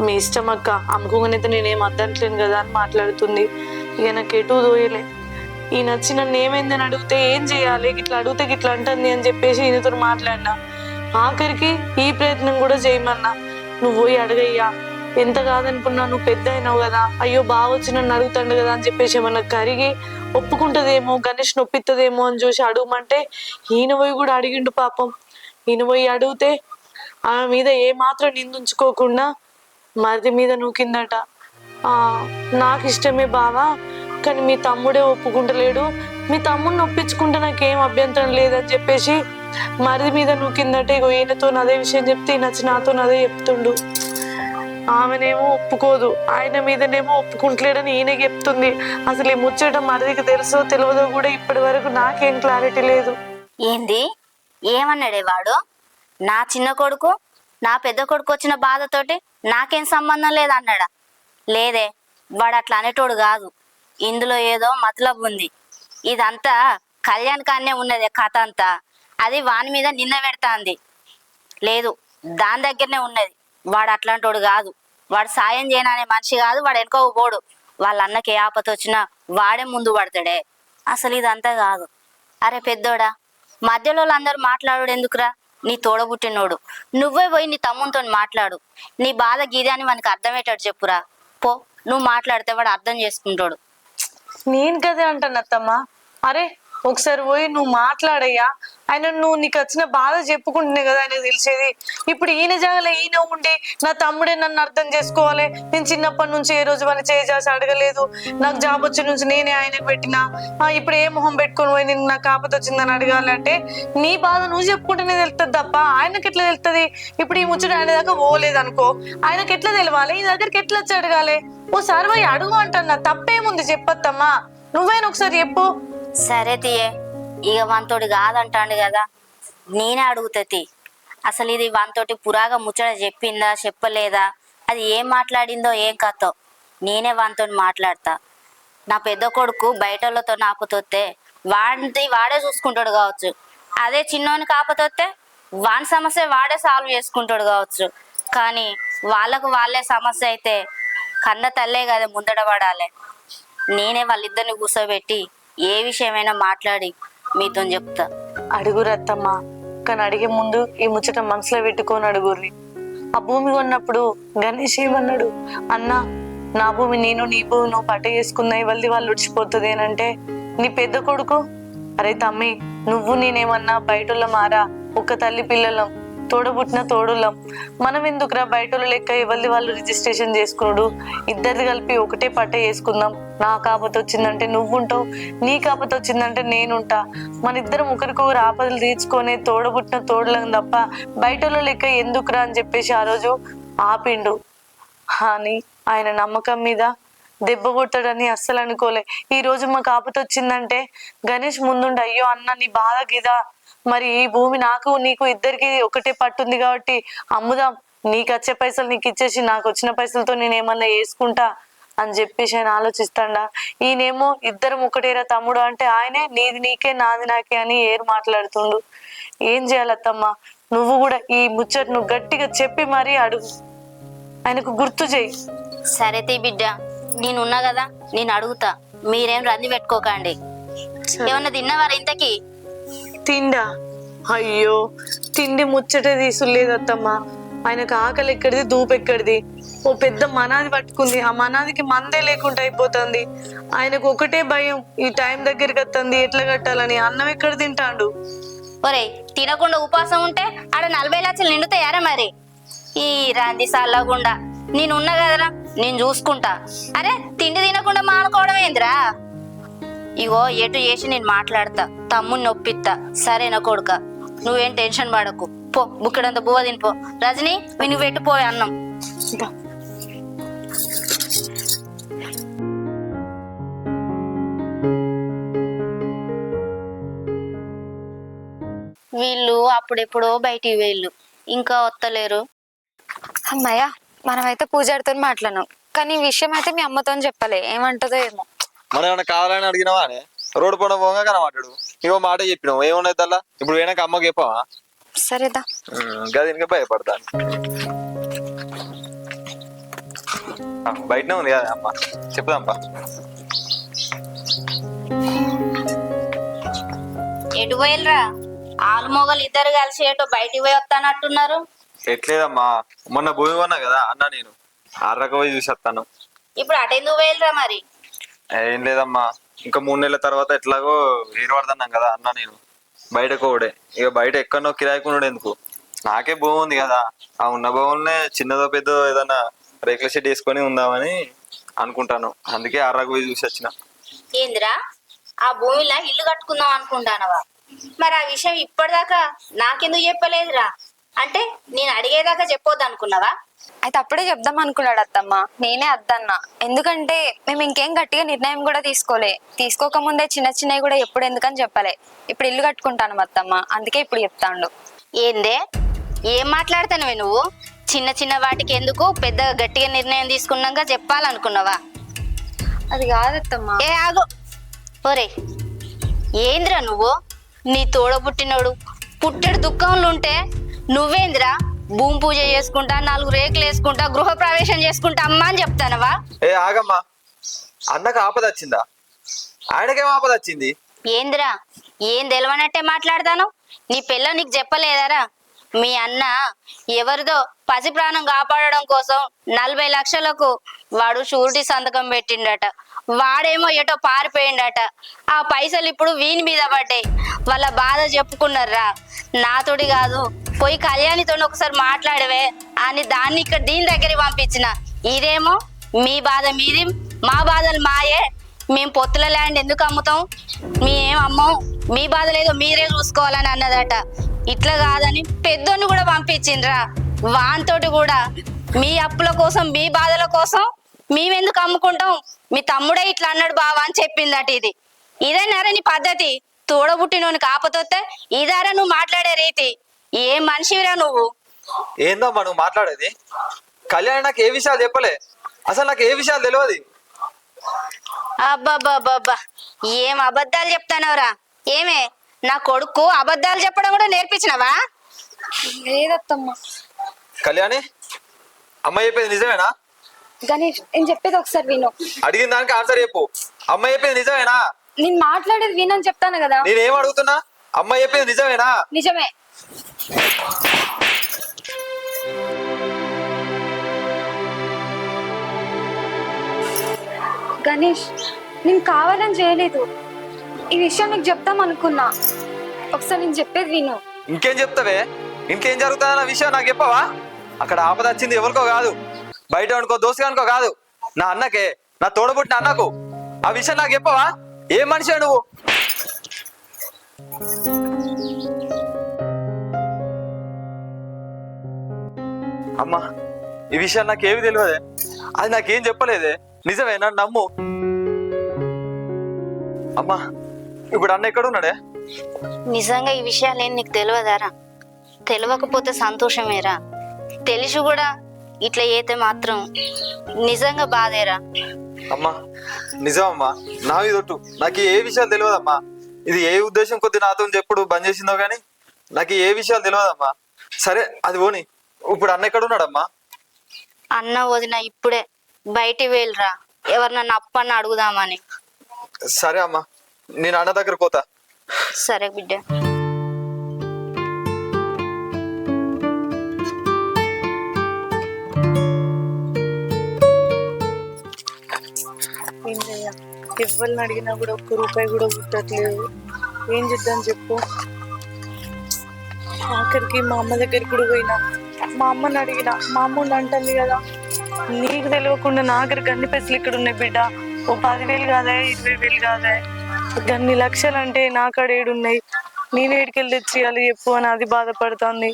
మీ ఇష్టం అక్క, అమ్ముకోగానైతే నేనేం అద్దంటలేను కదా అని మాట్లాడుతుంది. ఇక నాకు ఎటు దోయలే. ఈయన వచ్చి నన్ను ఏమైందని అడిగితే ఏం చేయాలి, ఇట్లా అడిగితే ఇట్లా అంటుంది అని చెప్పేసి ఈయనతో మాట్లాడినా. ఆఖరికి ఈ ప్రయత్నం కూడా చేయమన్నా. నువ్వు పోయి అడగయ్యా, ఎంత కాదనుకున్నా, నువ్వు పెద్ద అయినావు కదా, అయ్యో బాగా వచ్చి నన్ను అడుగుతాడు కదా అని చెప్పేసి ఏమన్నా కరిగి ఒప్పుకుంటదేమో, గణేష్ నొప్పిస్తుందేమో అని చూసి అడగమంటే ఈయన పోయి కూడా అడిగిండు పాపం. ఈయన పోయి అడిగితే ఆమె మీద ఏ మాత్రం నిందించుకోకుండా మరిది మీద నూకిందట. నాకు ఇష్టమే బావా, కానీ మీ తమ్ముడే ఒప్పుకుంటలేడు, మీ తమ్ముడిని ఒప్పించుకుంటే నాకేం అభ్యంతరం లేదని చెప్పేసి మరిది మీద నూకిందట. ఇగో ఈయనతో అదే విషయం చెప్తే ఈయన నాతో అదే చెప్తుండు. ఆమెనేమో ఒప్పుకోదు, ఆయన మీదనేమో ఒప్పుకుంటలేడని ఈయన చెప్తుంది. అసలు ఈ ముచ్చట మరిదికి తెలుసో తెలియదో కూడా ఇప్పటి వరకు నాకేం క్లారిటీ లేదు. ఏంది? ఏమన్నాడే వాడు? నా చిన్న కొడుకు నా పెద్ద కొడుకు వచ్చిన బాధతోటి నాకేం సంబంధం లేదన్నాడా? లేదే, వాడు అట్లా అనేటోడు కాదు. ఇందులో ఏదో మతలబు ఉంది. ఇదంతా కళ్యాణ్ కాన్నే ఉన్నది కథ అంతా. అది వాని మీద నిన్న పెడతాంది. లేదు, దాని దగ్గరనే ఉన్నది. వాడు అట్లాంటోడు కాదు, వాడు సాయం చేయననే మనిషి కాదు, వాడు వెనుకో పోడు. వాళ్ళ అన్నకి ఏ ఆపత వచ్చినా వాడే ముందు పడతాడే. అసలు ఇదంతా కాదు. అరే పెద్దోడా, మధ్యలో అందరూ మాట్లాడు ఎందుకురా? నీ తోడబుట్టినోడు నువ్వే పోయి నీ తమ్మునితో మాట్లాడు. నీ బాధ గీదే అని మనకు అర్థమయ్యేటట్టు చెప్పురా పో. నువ్వు మాట్లాడితే వాడు అర్థం చేసుకుంటాడు. నేను కదే అంటాను అత్తమ్మా. అరే ఒకసారి పోయి నువ్వు మాట్లాడయ్యా, ఆయన నీకు వచ్చిన బాధ చెప్పుకుంటున్నాయి కదా ఆయనకు తెలిసేది. ఇప్పుడు ఈయన జాగలే ఈయన ఉండి నా తమ్ముడే నన్ను అర్థం చేసుకోవాలి, నేను చిన్నప్పటి నుంచి ఏ రోజు వాడిని చేసి అడగలేదు, నాకు జాబ్ వచ్చిన నుంచి నేనే ఆయనకు పెట్టినా, ఇప్పుడు ఏ మొహం పెట్టుకొని పోయి నేను నాకు ఆపత వచ్చిందని అడగాలి అంటే నీ బాధ నువ్వు చెప్పుకుంటేనే తెలుస్తుంది తప్ప ఆయనకి ఎట్లా తెలుస్తుంది? ఇప్పుడు ఈ ముచ్చట ఆయన దాకా పోలేదు అనుకో, ఆయనకి ఎట్లా తెలవాలి? ఈ దగ్గరికి ఎట్లా వచ్చి అడగాలి? ఓసారి పోయి అడుగు అంటున్నా, తప్పేముంది చెప్పత్తమ్మా, నువ్వేనా ఒకసారి చెప్పు. సరే తీయే, ఇక మనతోడు కాదంటాడు కదా, నేనే అడుగుతతి. అసలు ఇది వానితోటి పురాగా ముచ్చట చెప్పిందా చెప్పలేదా, అది ఏం మాట్లాడిందో ఏం కథో నేనే వానితో మాట్లాడతా. నా పెద్ద కొడుకు బయటతో నాకుతోతే వాడే చూసుకుంటాడు కావచ్చు. అదే చిన్నోని కాకపోతే వాని సమస్య వాడే సాల్వ్ చేసుకుంటాడు కావచ్చు. కానీ వాళ్ళే సమస్య అయితే కన్న తల్లే కదా ముందట పడాలి. నేనే వాళ్ళిద్దరిని కూర్చోబెట్టి ఏ విషయమైనా మాట్లాడి మీతో చెప్తా. అడుగురు అత్తమ్మ, కానీ అడిగే ముందు ఈ ముచ్చట మనసులో పెట్టుకొని అడుగుర్రి. ఆ భూమి కొన్నప్పుడు గణేష్ ఏమన్నాడు? అన్నా, నా భూమి నేను, నీ భూమి నువ్వు పట్ట చేసుకున్నాయి, వాళ్ళు ఉడిచిపోతుంది అని అంటే నీ పెద్ద కొడుకు, అరే తమ్మి నువ్వు నేనేమన్నా బయటోళ్ళ మారా, ఒక్క తల్లి పిల్లలం, తోడబుట్టిన తోడులం, మనం ఎందుకురా బయటోళ్ళ లెక్క వాళ్ళు రిజిస్ట్రేషన్ చేసుకున్నాడు, ఇద్దరిది కలిపి ఒకటే పట్ట చేసుకుందాం. నా కాపత వచ్చిందంటే నువ్వుంటావు, నీ కాపత వచ్చిందంటే నేనుంటా, మన ఇద్దరం ఒకరికొకరు ఆపదలు తీర్చుకొని తోడబుట్టిన తోడులం తప్ప బయటోళ్ళ లెక్క ఎందుకురా అని చెప్పేసి ఆ రోజు ఆపిండు. అని ఆయన నమ్మకం మీద దెబ్బ కొట్టాడని అస్సలు అనుకోలే. ఈ రోజు మాకు ఆపత వచ్చిందంటే గణేష్ ముందుండి, అయ్యో అన్న నీ బాధ గిదా, మరి ఈ భూమి నాకు నీకు ఇద్దరికి ఒకటే పట్టుంది కాబట్టి అమ్ముదాం, నీకు వచ్చే పైసలు నీకు ఇచ్చేసి నాకు వచ్చిన పైసలతో నేను ఏమన్నా వేసుకుంటా అని చెప్పేసి ఆయన ఆలోచిస్తాడా. ఈయనేమో ఇద్దరం ఒకటేరా తమ్ముడు అంటే ఆయనే నీది నీకే నాది నాకే అని ఏరు మాట్లాడుతుండు. ఏం చేయాలత్తమ్మ, నువ్వు కూడా ఈ ముచ్చటను గట్టిగా చెప్పి మరీ అడుగు, ఆయనకు గుర్తు చేయి. సరే తీ బిడ్డ, నేనున్నా కదా, నేను అడుగుతా, మీరేం రంది పెట్టుకోకండి. ఏమన్నా తిన్నవారా ఇంతకి? తిండా? అయ్యో తిండి ముచ్చటే తీసులేదత్తమ్మా. ఆయనకు ఆకలి ఎక్కడిది, దూపు ఎక్కడిది. ఓ పెద్ద మనాది పట్టుకుంది, ఆ మనాదికి మందే లేకుండా అయిపోతుంది. ఆయనకు ఒకటే భయం, ఈ టైం దగ్గరికి వస్తుంది ఎట్లా కట్టాలని. అన్నం ఎక్కడ తింటాడు? ఒరే, తినకుండా ఉపాసం ఉంటే ఆడ 40 లక్షలు నిండుతాయారా మరి? ఈ రాంది సల్లగుండా నేనున్నా కదరా, నేను చూసుకుంటా. అరే తిండి తినకుండా మానుకోవడం ఏందిరా? ఇగో ఎటు చేసి నేను మాట్లాడతా, తమ్ముని నొప్పిత్తా. సరేనా కొడుక, నువ్వేం టెన్షన్ పడకు. పో బుక్కడంత బువ్వ తినిపో. రజని నువ్వు పెట్టిపోయి అన్నం. వీళ్ళు అప్పుడెప్పుడో బయటికి వీళ్ళు ఇంకా వస్తలేరు. అమ్మయ్య, మనమైతే పూజారితో మాట్లాడినాం, కానీ ఈ విషయం అయితే మీ అమ్మతో చెప్పలే, ఏమంటదో ఏమో. మనం ఏమైనా కావాలని అడిగినావా అని రోడ్డు పోవడం పోగా కనమాటాడు. ఇవో మాట చెప్పినావు, ఏమున్నది అలా? ఇప్పుడు పోయినాక అమ్మకి చెప్పవా? సరేదా, గదినికే భయపడతాను. బయటనే ఉంది కదా అమ్మ, చెప్దాంపా. ఎటు పోయిలరా? ఆలు మొగలు ఇద్దరు కలిసి ఏటో బయటికి పోయి వస్తానట్టున్నారు. ఎట్లేదమ్మా, మొన్న భూమి కొన్నా కదా అన్న, నేను ఆర్రక పోయి చూసేస్తాను. ఇప్పుడు అటెందుకు పోయిలరా మరి? ఏం లేదమ్మా, ఇంకా 3 నెలల తర్వాత ఎట్లాగో హీరో పడతాన్నాం కదా అన్న, నేను బయటకు ఓడే. ఇక బయట ఎక్కడనో కిరాయికున్నాడు ఎందుకు, నాకే భూమి ఉంది కదా, ఆ ఉన్న భూములనే చిన్నదో పెద్దో ఏదన్నా రేకుల షెడ్ వేసుకొని ఉందామని అనుకుంటాను. అందుకే ఆర్రకు పోయి చూసి వచ్చిన. ఏందిరా, ఆ భూమిలో ఇల్లు కట్టుకుందాం అనుకుంటానవా? మరి ఆ విషయం ఇప్పటిదాకా నాకెందుకు చెప్పలేదురా? అంటే నేను అడిగేదాకా చెప్పొద్దు అనుకున్నావా? అయితే అప్పుడే చెప్దాం అనుకున్నాడు అత్తమ్మ, నేనే అద్దన్నా. ఎందుకంటే మేము ఇంకేం గట్టిగా నిర్ణయం కూడా తీసుకోకముందే చిన్నవి కూడా ఎప్పుడు ఎందుకని చెప్పలే. ఇప్పుడు ఇల్లు కట్టుకుంటాను అత్తమ్మ, అందుకే ఇప్పుడు చెప్తాండు. ఏందే, ఏం మాట్లాడతానవే నువ్వు? చిన్న వాటికి ఎందుకు పెద్దగా గట్టిగా నిర్ణయం తీసుకున్నాక చెప్పాలనుకున్నావా? అది కాదత్తమ్మ. ఏ ఆగు. ఒరే, ఏంద్రా నువ్వు? నీ తోడబుట్టినోడు పుట్టెడు దుఃఖంలో ఉంటే నువ్వేంద్రా భూమి పూజ చేసుకుంటా, 4 రేకులు వేసుకుంటా, గృహప్రవేశం చేసుకుంటా అమ్మా అని చెప్తానవా? ఏ ఆగమ్మా, అన్నకు ఆపద వచ్చిందా? ఆయనకేం ఆపద వచ్చింది? ఏంద్రా, ఏం తెలవనట్టే మాట్లాడతాను? నీ పిల్ల నీకు చెప్పలేదారా? మీ అన్న ఎవరిదో పసి ప్రాణం కాపాడడం కోసం 40 లక్షలకు వాడు షూరిటీ సంతకం పెట్టిండట. వాడేమో ఎటో పారిపోయిండట. ఆ పైసలు ఇప్పుడు వీని మీద పడ్డాయి. వాళ్ళ బాధ చెప్పుకున్నారా? నాతోటి కాదు, పోయి కళ్యాణితో ఒకసారి మాట్లాడవే అని దాన్ని ఇక్కడ దీని దగ్గరికి పంపించిన. ఇదేమో మీ బాధ మీది, మా బాధలు మాయే, మేము పొత్తుల ల్యాండ్ ఎందుకు అమ్ముతాం, మేమేం అమ్మం, మీ బాధ లేదో మీరే చూసుకోవాలని అన్నదట. ఇట్లా కాదని పెద్దోని కూడా పంపించిండ్రా. వానితోటి కూడా మీ అప్పుల కోసం, మీ బాధల కోసం మేమెందుకు అమ్ముకుంటాం, మీ తమ్ముడే ఇట్లా అన్నాడు బావా అని చెప్పిందట. ఇదేనారా నీ పద్ధతి? తోడబుట్టినోని కాకపోతే ఇదారా నువ్వు మాట్లాడే రీతి. ఏ మనిషివిరా నువ్వు? ఏందమ్మా నువ్వు మాట్లాడేది? కళ్యాణ్ నాకు ఏ విషయాలు చెప్పలే, అసలు నాకు ఏ విషయాలు తెలియదు. అబ్బాబ్బాబ్బా, ఏం అబద్ధాలు చెప్తానవరా? ఏమే నా కొడుకు అబద్ధాలు చెప్పడం కూడా నేర్పించినవా? లేదత్తమ్మ. కళ్యాణి, అమ్మ చెప్పేది నిజమేనా? గణేష్ నేను చెప్పేది ఒకసారి విను. అడిగిన దానికి ఆన్సర్ చెప్పు. అమ్మ చెప్పేది నిజమేనా? నేను మాట్లాడేది వినని చెప్తాను కదా. నేనేం అడుగుతున్నా? అమ్మ చెప్పేది నిజమేనా? నిజమే. గణేష్ నేను కావాలని చేయలేదు. ఈ విషయం నీకు చెప్తాం అనుకున్నా. ఒకసారి నేను చెప్పేది విను. ఇంకేం చెప్తావే? ఇంకేం జరుగుతుందన్న విషయం నాకు చెప్పవా? అక్కడ ఆపద వచ్చింది ఎవరికో కాదు, బయట అనుకో దోస్తు అనుకో కాదు, నా అన్నకే, నా తోడబుట్టిన అన్నకు. ఆ విషయం నాకు చెప్పవా? ఏ మనిషి నువ్వు? అమ్మా ఈ విషయాలు నాకేమి తెలియదే, అది నాకేం చెప్పలేదే. నిజమే, నన్ను నమ్ము. అమ్మా ఇప్పుడు అన్న ఎక్కడ ఉన్నాడే? నిజంగా ఈ విషయాలు ఏం నీకు తెలియదారా? తెలియకపోతే సంతోషమేరా. తెలిసి కూడా ఇట్లా అయితే మాత్రం నిజంగా బాధేరా. అమ్మా నిజమమ్మా, నా ఇదొట్టు నాకు ఏ విషయాలు తెలియదమ్మా. ఇది ఏ ఉద్దేశం కొద్ది నాతో చెప్పుడు బంద్ చేసిందో గానీ నాకు ఏ విషయాలు తెలియదమ్మా. సరే అది పోని, ఇప్పుడు అన్న ఎక్కడ ఉన్నాడమ్మా? అన్న వదిన ఇప్పుడే బయటి వెళ్ళరా, ఎవరినన్నా అప్పన్న అడుగుదామని. సరే అమ్మా, నేను అన్న దగ్గర పోతా. సరే బిడ్డ. ఏం చెయ్య, ఎవరిని అడిగినా కూడా ఒక్క రూపాయి కూడా పుట్టట్లేదు. ఏం చేద్దాం చెప్పు? ఆఖరికి మా అమ్మ దగ్గరికి కూడా పోయినా, మా అమ్మని అడిగినా, మా అమ్మ అంటుంది కదా, నీకు తెలియకుండా నా దగ్గర గన్ని పైసలు ఇక్కడ ఉన్నాయి బిడ్డ, ఓ 10,000 కాదా 20,000 కాదా, గన్ని లక్షలు అంటే నా కాడ ఏడున్నాయి, నేను ఏడికెళ్ళి తెచ్చియాలి చెప్పు అని అది బాధపడుతుంది.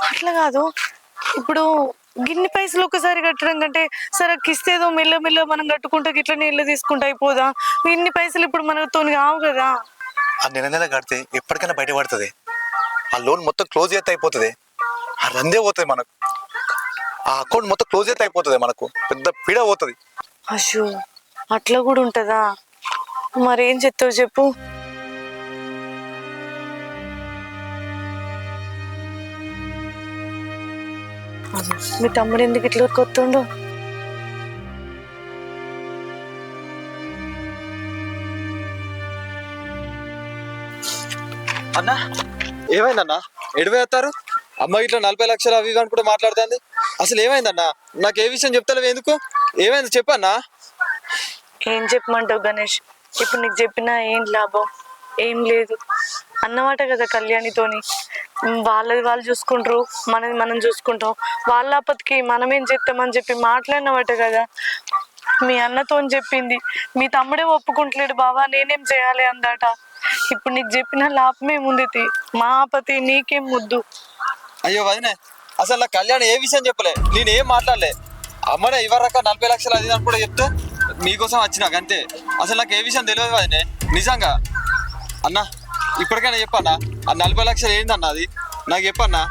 అట్లా కాదు, ఇప్పుడు గిన్ని పైసలు ఒకసారి కట్టడం కంటే సరే కిస్తేదో మెల్ల మనం కట్టుకుంటా ఇట్లనే ఇల్లు తీసుకుంటా అయిపోదా? ఇన్ని పైసలు ఇప్పుడు మనతో కావు కదా. ఆ నెల కడితే ఎప్పటికైనా బయట పడుతుంది. ఆ లోన్ మొత్తం క్లోజ్ చేస్తే అయిపోతుంది. ఆ రందే పోతుంది మనకు, ఆ అకౌంట్ మొత్తం క్లోజ్ చేస్తే అయిపోతుంది. మనకు పెద్ద పీడ పోతుంది. అయ్యో అట్లా కూడా ఉంటుందా? మరేం చెప్తావు చెప్పు? మీ తమ్ముడు ఎందుకు ఇట్లా కొత్తుండు? అన్నా ఏమైందన్నా? ఎడిపోతారు అమ్మ ఇట్లా 40 లక్షలు అవి అని కూడా మాట్లాడుతుంది. అసలు ఏమైందన్నా? నాకు ఏ విషయం చెప్తలేవు ఎందుకు? ఏమైంది చెప్పన్నా? ఏం చెప్పమంటావు గణేష్? ఇప్పుడు నీకు చెప్పినా ఏం లాభం? ఏం లేదు అన్నమాట కదా కళ్యాణితోని. వాళ్ళది వాళ్ళు చూసుకుంటారు, మనది మనం చూసుకుంటాం. వాళ్ళ ఆపత్తికి మనమేం చేస్తామని చెప్పి మాట్లాడినమాట కదా. మీ అన్నతో చెప్పింది, మీ తమ్ముడే ఒప్పుకుంటలేడు బావా, నేనేం చేయాలి అందట. ఇప్పుడు నీకు చెప్పిన లాభమేముంది? మా ఆపతి నీకేం ముద్దు? అయ్యో వదినే, అసలు నా కళ్యాణ్ ఏ విషయం చెప్పలే, నేనేం మాట్లాడలే. అమ్మనే ఇవరక 40 లక్షలు అది అని కూడా చెప్తే మీకోసం వచ్చినాక అంతే. అసలు నాకు ఏ విషయం తెలియదు వదినే, నిజంగా. అన్నా ఇప్పటికైనా చెప్పన్నా, ఆ 40 లక్షలు ఏందన్నా అది నాకు చెప్పన్నా.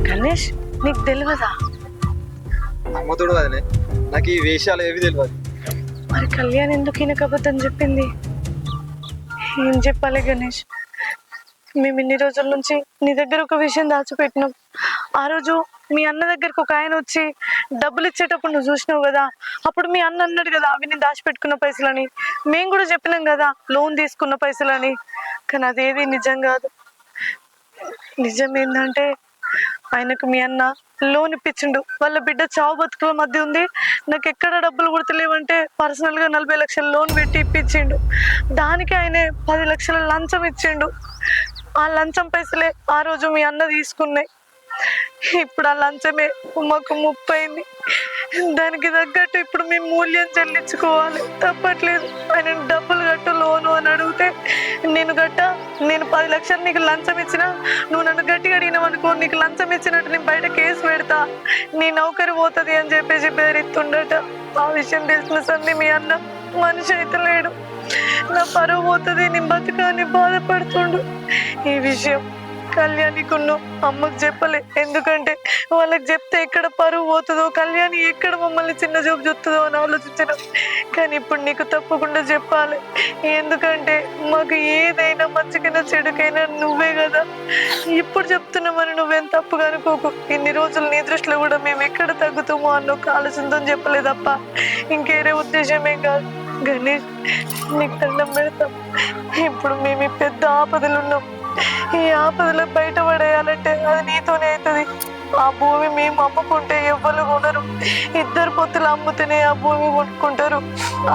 గణేష్ నీకు తెలియదా? అమ్మతోడు వదినే, నాకు ఈ విషయాలు ఏవి తెలియదు. మరి కళ్యాణ్ ఎందుకు ఈయనకు అబద్ధం చెప్పింది? ఏం చెప్పాలి గణేష్? మేము ఇన్ని రోజుల నుంచి నీ దగ్గర ఒక విషయం దాచిపెట్టినాం. ఆ రోజు మీ అన్న దగ్గరకు ఒక ఆయన వచ్చి డబ్బులు ఇచ్చేటప్పుడు నువ్వు చూసినావు కదా. అప్పుడు మీ అన్న అన్నాడు కదా అవి నేను దాచిపెట్టుకున్న పైసలని. మేము కూడా చెప్పినాం కదా లోన్ తీసుకున్న పైసలని. కానీ అదేది నిజం కాదు. నిజం ఏంటంటే ఆయనకు మీ అన్న లోన్ ఇప్పించిండు. వాళ్ళ బిడ్డ చావు బతుకుల మధ్య ఉంది, నాకు ఎక్కడ డబ్బులు గుర్తులేవంటే పర్సనల్గా 40 లక్షల లోన్ పెట్టి ఇప్పించిండు. దానికి ఆయన 10 లక్షల లంచం ఇచ్చిండు. ఆ లంచం పైసలే ఆ రోజు మీ అన్న తీసుకున్నాయి. ఇప్పుడు ఆ లంచమే మాకు ముప్పైంది. దానికి తగ్గట్టు ఇప్పుడు మేము మూల్యం చెల్లించుకోవాలి, తప్పట్లేదు. ఆయన డబ్బులు కట్టు లోను అని అడిగితే నేను 10 లక్షలు నీకు లంచం ఇచ్చినా నువ్వు నన్ను గట్టిగా అడిగినావు అనుకో, నీకు లంచం ఇచ్చినట్టు నేను బయట కేసు పెడతా, నీ నౌకరి పోతుంది అని చెప్పేసి బెదిరిస్తుండట. ఆ విషయం తెలిసిన సంది మీ అన్న మనిషి అయితే లేడు. నా పరువు పోతుంది నీ బతుకాని బాధపడుతుండు. ఈ విషయం కళ్యాణికున్ను అమ్మకు చెప్పలే, ఎందుకంటే వాళ్ళకి చెప్తే ఎక్కడ పరువు పోతుందో, కళ్యాణి ఎక్కడ మమ్మల్ని చిన్న చూపు చూస్తుందో అని ఆలోచించడం. కానీ ఇప్పుడు నీకు తప్పకుండా చెప్పాలి, ఎందుకంటే మాకు ఏదైనా మంచికైనా చెడుకైనా నువ్వే కదా. ఇప్పుడు చెప్తున్నామని నువ్వేం తప్పుగా అనుకోకు. ఇన్ని రోజులు నీ దృష్టిలో కూడా మేము ఎక్కడ తగ్గుతామో అన్న ఒక ఆలోచనతో చెప్పలేదప్ప, ఇంకేరే ఉద్దేశమేం కాదు. గణేష్, నీకు దండం పెడతాం. ఇప్పుడు మేము ఈ పెద్ద ఆపదలు ఉన్నాం. ఈ ఆపదలో బయటపడేయాలంటే అది నీతోనే అవుతుంది. ఆ భూమి మేము అమ్ముకుంటే ఎవ్వరు కొనరు. 2 పొత్తులు అమ్ముతేనే ఆ భూమి కొనుక్కుంటారు.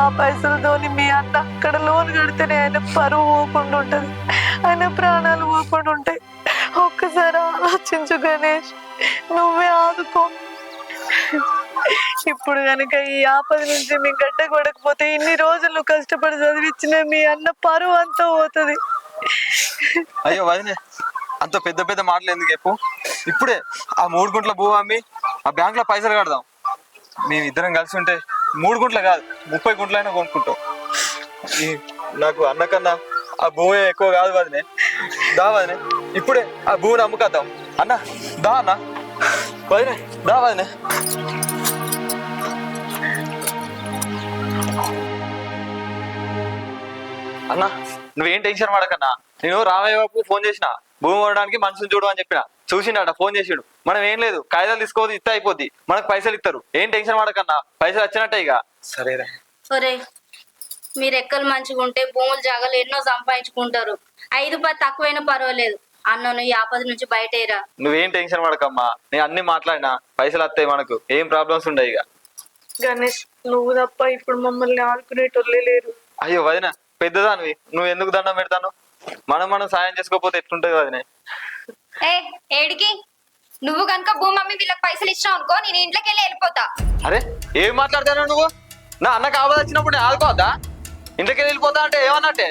ఆ పైసలతోని మీ అన్న అక్కడ లోన్ కడితేనే ఆయన పరువు పోకుండా ఉంటది, ఆయన ప్రాణాలు పోకుండా ఉంటాయి. ఒక్కసారి ఆలోచించు గణేష్, నువ్వే ఆదుకో. ఇప్పుడు కనుక ఈ ఆపద నుంచి మీ గడ్డ కొడకపోతే ఇన్ని రోజులు కష్టపడి చదివించిన మీ అన్న పరువు అంతా పోతుంది. అయ్యో వదినే, అంత పెద్ద పెద్ద మాటలు ఎందుకు చెప్పు. ఇప్పుడే ఆ 3 గుంట్ల భూ అమ్మి ఆ బ్యాంక్ లో పైసలు కడదాం. మేమిద్దరం కలిసి ఉంటే 3 గుంట్లు కాదు 30 గుంట్లైనా కొనుక్కుంటాం. నాకు అన్నకన్నా ఆ భూమి ఎక్కువ కాదు వదినే. దా వదినే, ఇప్పుడే ఆ భూమిని అమ్ముకద్దాం. అన్న దా అన్న, వదినే దా వదినే. అన్న నువ్వేం టెన్షన్ పడకన్నా, నేను రామయ్య బాబు ఫోన్ చేసిన భూమి కొనడానికి మనుషులు చూడు అని చెప్పిన. చూసిండట, ఫోన్ చేసిండు. మనం ఏం లేదు, కాగితాలు తీసుకోవద్దు, ఇస్తే అయిపోద్ది, మనకు పైసలు ఇస్తారు. ఏం టెన్షన్ పడకన్నా, పైసలు వచ్చినట్టే ఇక. సరేరా. ఒరే, మీరు ఎక్కలు మంచిగా ఉంటే భూములు జాగాలు ఎన్నో సంపాదించుకుంటారు. 5 తక్కువైనా పర్వాలేదు. అన్నను ఈ ఆపద నుంచి బయటేరా. నువ్వేం టెన్షన్ పడకమ్మా, నేను అన్ని మాట్లాడినా పైసలు వస్తాయి, మనకు ఏం ప్రాబ్లమ్స్ ఉండవు ఇక. గణేష్, నువ్వు తప్ప ఇప్పుడు మమ్మల్ని ఆదుకునేటోళ్ళే లేరు. అయ్యో వదిన, పెద్దదానివి, నువ్వు ఎందుకు దండం పెడతాను? మనం సాయం చేసుకోకపోతే ఎట్లుంటది వదినే? ఏడికి నువ్వు కనుక భూమి అమ్మి వీళ్ళకి పైసలు ఇచ్చినావు అనుకో, నేను ఇంట్లోకి వెళ్ళిపోతా. అరే ఏం మాట్లాడతాను నువ్వు? నా అన్న కావాలి వచ్చినప్పుడు నేను ఆదుకోవద్దా? ఇంట్లోకి వెళ్ళిపోతా అంటే ఏమన్నట్టే?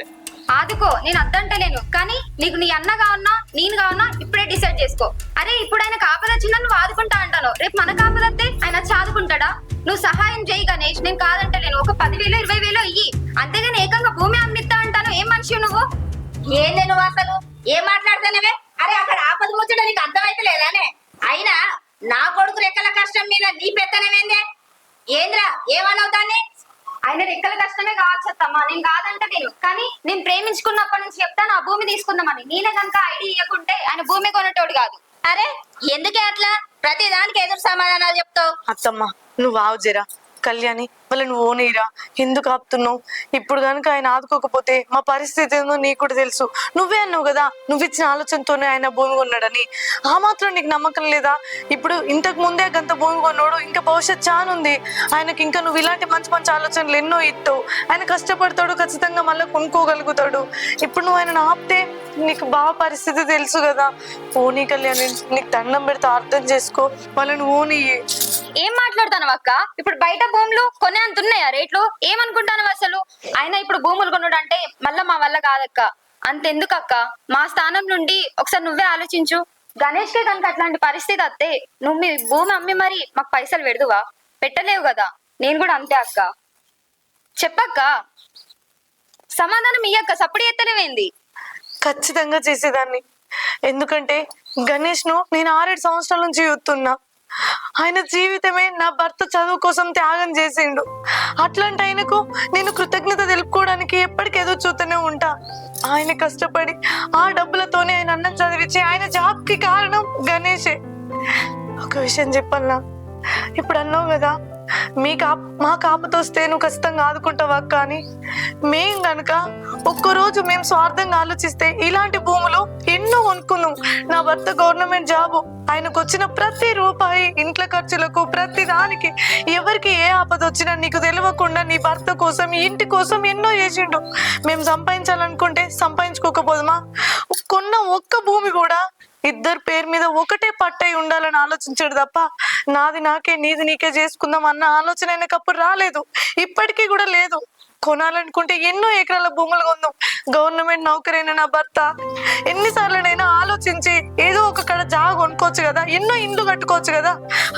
ఆదుకో, నేను అద్దంటలేను, కానీ నీకు నీ అన్న కావన్నా నేను కావన్నా ఇప్పుడే డిసైడ్ చేసుకో. అరే ఇప్పుడు ఆయన కాపద వచ్చిందని నువ్వు ఆదుకుంటా అంటాను, రేపు మన కాపదత్తే ఆయన వచ్చి ఆదుకుంటాడా? నువ్వు సహాయం చేయి గణేష్, నేను కాదంటలేను. ఒక 10,000 20,000 ఇయ్యి, అంతేగాని ఏకంగా భూమి అమ్మిస్తా అంటాను. ఏం మనిషి నువ్వు? ఏందే నువ్వు అసలు ఏం మాట్లాడుతున్నావే? అరే అక్కడ ఆపద ముచ్చట నీకు అర్థమైతే లేదానే? అయినా నా కొడుకు రెక్కల కష్టం మీద నీ పెత్తనమేందే? ఏంద్రా ఏమన్నావు దాన్ని? ఆయన రెక్కల కష్టమే కావచ్చమ్మా, నేను కాదంటలేను, కానీ నేను ప్రేమించుకున్నప్పటి నుంచి చెప్తాను ఆ భూమి తీసుకుందామని. నేనే కనుక ఐడియా ఇవ్వకుంటే ఆయన భూమి కొనేటోడు కాదు. అరే ఎందుకే అట్లా ప్రతి దానికి ఎదురు సమాధానాలు చెప్తావు? అత్తమ్మ, నువ్వు ఆవు జరా. కళ్యాణి, వాళ్ళని ఓనీరా, ఎందుకు ఆపుతున్నావు? ఇప్పుడు కనుక ఆయన ఆదుకోకపోతే మా పరిస్థితి ఏందో నీకు కూడా తెలుసు. నువ్వే అన్నావు కదా, నువ్వు ఇచ్చిన ఆలోచనతోనే ఆయన భూమి కొన్నాడని. ఆ మాత్రం నీకు నమ్మకం లేదా? ఇప్పుడు ఇంతకు ముందే గంత భూమి కొన్నాడు, ఇంకా భవిష్యత్ చాలా ఉంది ఆయనకి. ఇంకా నువ్వు ఇలాంటి మంచి మంచి ఆలోచనలు ఎన్నో ఇస్తావు. ఆయన కష్టపడతాడు, ఖచ్చితంగా మళ్ళీ కొనుక్కోగలుగుతాడు. ఇప్పుడు నువ్వు ఆయన ఆపితే నీకు బాగా పరిస్థితి తెలుసు కదా. ఓనీ కళ్యాణి, నీకు దండం పెడితే అర్థం చేసుకో, వాళ్ళని ఓనీ. ఏం మాట్లాడుతాను అక్క? ఇప్పుడు బయట భూములు కొనే అంత ఉన్నాయా రేట్లు? ఏమనుకుంటాను అసలు? ఆయన ఇప్పుడు భూములు కొనుడు అంటే మళ్ళా మా వల్ల కాదక్క. అంతెందుకు అక్క, మా స్థానం నుండి ఒకసారి నువ్వే ఆలోచించు. గణేష్ కే కనుక అట్లాంటి పరిస్థితి వస్తే నువ్వు మీ భూమి అమ్మి మరి మాకు పైసలు పెడదువా? పెట్టలేవు కదా. నేను కూడా అంతే అక్క. చెప్పక్క, సమాధానం ఇయ్యక్క, సప్పుడు ఎత్తలేవేంది? ఖచ్చితంగా చేసేదాన్ని. ఎందుకంటే గణేష్ ను నేను 6-7 సంవత్సరాల నుంచి చూస్తున్నా. ఆయన జీవితమే నా భర్త చదువు కోసం త్యాగం చేసిండు. అట్లాంటి ఆయనకు నేను కృతజ్ఞత తెలుపుకోవడానికి ఎప్పటికీ ఎదురు చూస్తూనే ఉంటా. ఆయన కష్టపడి ఆ డబ్బులతోనే ఆయన అన్నం చదివించి ఆయన జాబ్ కి కారణం గణేషే. ఒక విషయం చెప్పాలనా, ఇప్పుడు అన్నావు కదా మా కాపుతో వస్తే నువ్వు ఖచ్చితంగా ఆదుకుంటావా కానీ, మేం గనక ఒక్కరోజు మేము స్వార్థంగా ఆలోచిస్తే ఇలాంటి భూములు ఎన్నో కొనుక్కున్నాం. నా భర్త గవర్నమెంట్ జాబు, ఆయనకు వచ్చిన ప్రతి రూపాయి ఇంట్లో ఖర్చులకు ప్రతి దానికి, ఎవరికి ఏ ఆపద వచ్చినా నీకు తెలియకుండా నీ భర్త కోసం ఇంటి కోసం ఎన్నో చేసిండు. మేము సంపాదించాలనుకుంటే సంపాదించుకోకపోదుమా? కొన్న ఒక్క భూమి కూడా 2 పేరు మీద ఒకటే పట్టై ఉండాలని ఆలోచించాడు తప్ప నాది నాకే నీది నీకే చేసుకుందాం అన్న ఆలోచన ఆయనకు అప్పుడు రాలేదు, ఇప్పటికీ కూడా లేదు. కొనాలనుకుంటే ఎన్నో ఎకరాల భూములు కొందాం, గవర్నమెంట్ నౌకరైన నా భర్త ఎన్నిసార్లునైనా ఆలోచించి ఏదో ఒక కడ జాగ కొనుక్కోవచ్చు కదా, ఎన్నో ఇండ్లు కట్టుకోవచ్చు కదా,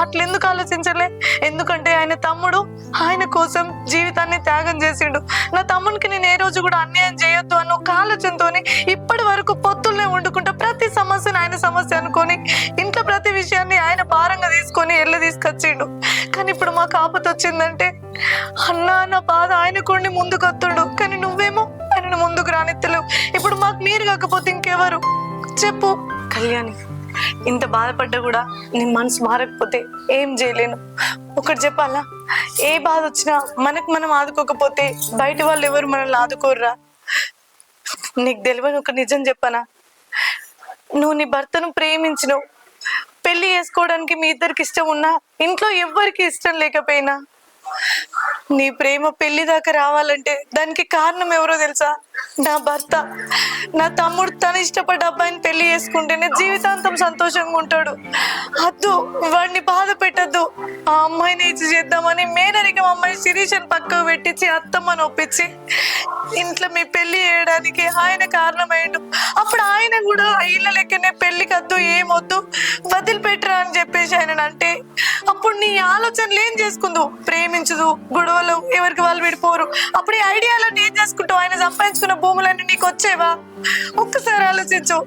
అట్లా ఎందుకు ఆలోచించలే? ఎందుకంటే ఆయన తమ్ముడు ఆయన కోసం జీవితాన్ని త్యాగం చేసిండు. నా తమ్మునికి నేను ఏ రోజు కూడా అన్యాయం చేయొద్దు అన్న ఒక ఆలోచనతోని ఇప్పటి వరకు పొత్తుల్నే వండుకుంటా ప్రతి సమస్యను ఆయన సమస్య అనుకొని ఇంట్లో ప్రతి విషయాన్ని ఆయన భారంగా తీసుకొని ఎల్ల తీసుకొచ్చిండు. కానీ ఇప్పుడు మాకు ఆపత వచ్చిందంటే అన్నా అన్న బాధ ఆయనకుండి ముందుకు వస్తుండు, కానీ నువ్వేమో ఆయనను ముందుకు రానిత్తలేవు. ఇప్పుడు మాకు మీరు కాకపోతే ఇంకెవరు చెప్పు? కళ్యాణి, ఇంత బాధపడ్డా కూడా నీ మనసు మారకపోతే ఏం చేయలేను. ఒకటి చెప్పాలా, ఏ బాధ వచ్చినా మనకు మనం ఆదుకోకపోతే బయట వాళ్ళు ఎవరు మనల్ని ఆదుకోర్రా? నీకు తెలియని ఒక నిజం చెప్పనా, నువ్వు నీ భర్తను ప్రేమించినవు, పెళ్లి చేసుకోవడానికి మీ ఇద్దరికి ఇష్టం ఉన్నా ఇంట్లో ఎవ్వరికి ఇష్టం లేకపోయినా నీ ప్రేమ పెళ్లి దాకా రావాలంటే దానికి కారణం ఎవరో తెలుసా? నా భర్త. నా తమ్ముడు తన ఇష్టపడ్డ అబ్బాయిని పెళ్లి చేసుకుంటేనే జీవితాంతం సంతోషంగా ఉంటాడు. అద్దు, వాడిని బాధ పెట్టద్దు. ఆ అమ్మాయిని ఇచ్చి చేద్దామని మేనరికం అమ్మాయి శిరీషను పక్కకు పెట్టించి అత్తమ్మని ఒప్పించి ఇంట్లో మీ పెళ్లి చేయడానికి ఆయన కారణమైండు. అప్పుడు ఆయన కూడా ఇళ్ళ లెక్కనే పెళ్లికి వద్దు, ఏమొద్దు, వదిలిపెట్టరా అని చెప్పేసి ఆయన అంటే అప్పుడు నీ ఆలోచనలు ఏం చేసుకుందు? ప్రేమించదు, గొడవలు, ఎవరికి వాళ్ళు విడిపోరు. అప్పుడు ఈ ఐడియాలన్నీ ఏం చేసుకుంటావు? ఆయన సంపాదించుకున్న భూములన్నీ నీకు వచ్చేవా? ఒక్కసారి ఆలోచించు.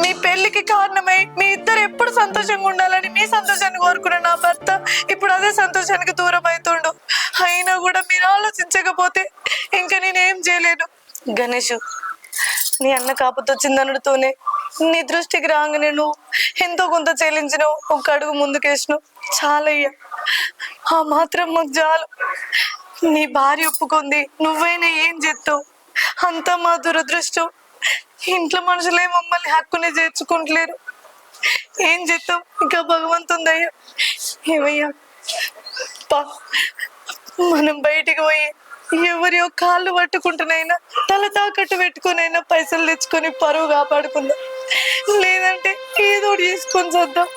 మీ పెళ్లికి కారణమై మీ ఇద్దరు ఎప్పుడు సంతోషంగా ఉండాలని మీ సంతోషాన్ని కోరుకున్న నా భర్త ఇప్పుడు అదే సంతోషానికి దూరం అవుతుండు. అయినా కూడా మీరు ఆలోచించకపోతే ఇంకా నేనేం చేయలేను. గణేష్, నీ అన్న కాపుతో వచ్చిందనడుతోనే నీ దృష్టికి రాగానే నువ్వు ఎంతో కొంత చెల్లించినావు, ఒక అడుగు ముందుకేసినావు. చాలయ్యా, ఆ మాత్రం మాకు చాలు. నీ భార్య ఒప్పుకుంది, నువ్వైనా ఏం చేస్తావు? అంతా మా దురదృష్టం. ఇంట్లో మనుషులే మమ్మల్ని హక్కుని చేర్చుకుంటలేరు. ఏం చేస్తాం? ఇంకా భగవంతుందయ్యా. ఏమయ్యా, మనం బయటికి పోయి ఎవరి కాళ్ళు పట్టుకుంటునైనా తల తాకట్టు పెట్టుకునైనా పైసలు తెచ్చుకొని పరువు కాపాడుకుందాం, లేదంటే ఏదో చేసుకొని చూద్దాం.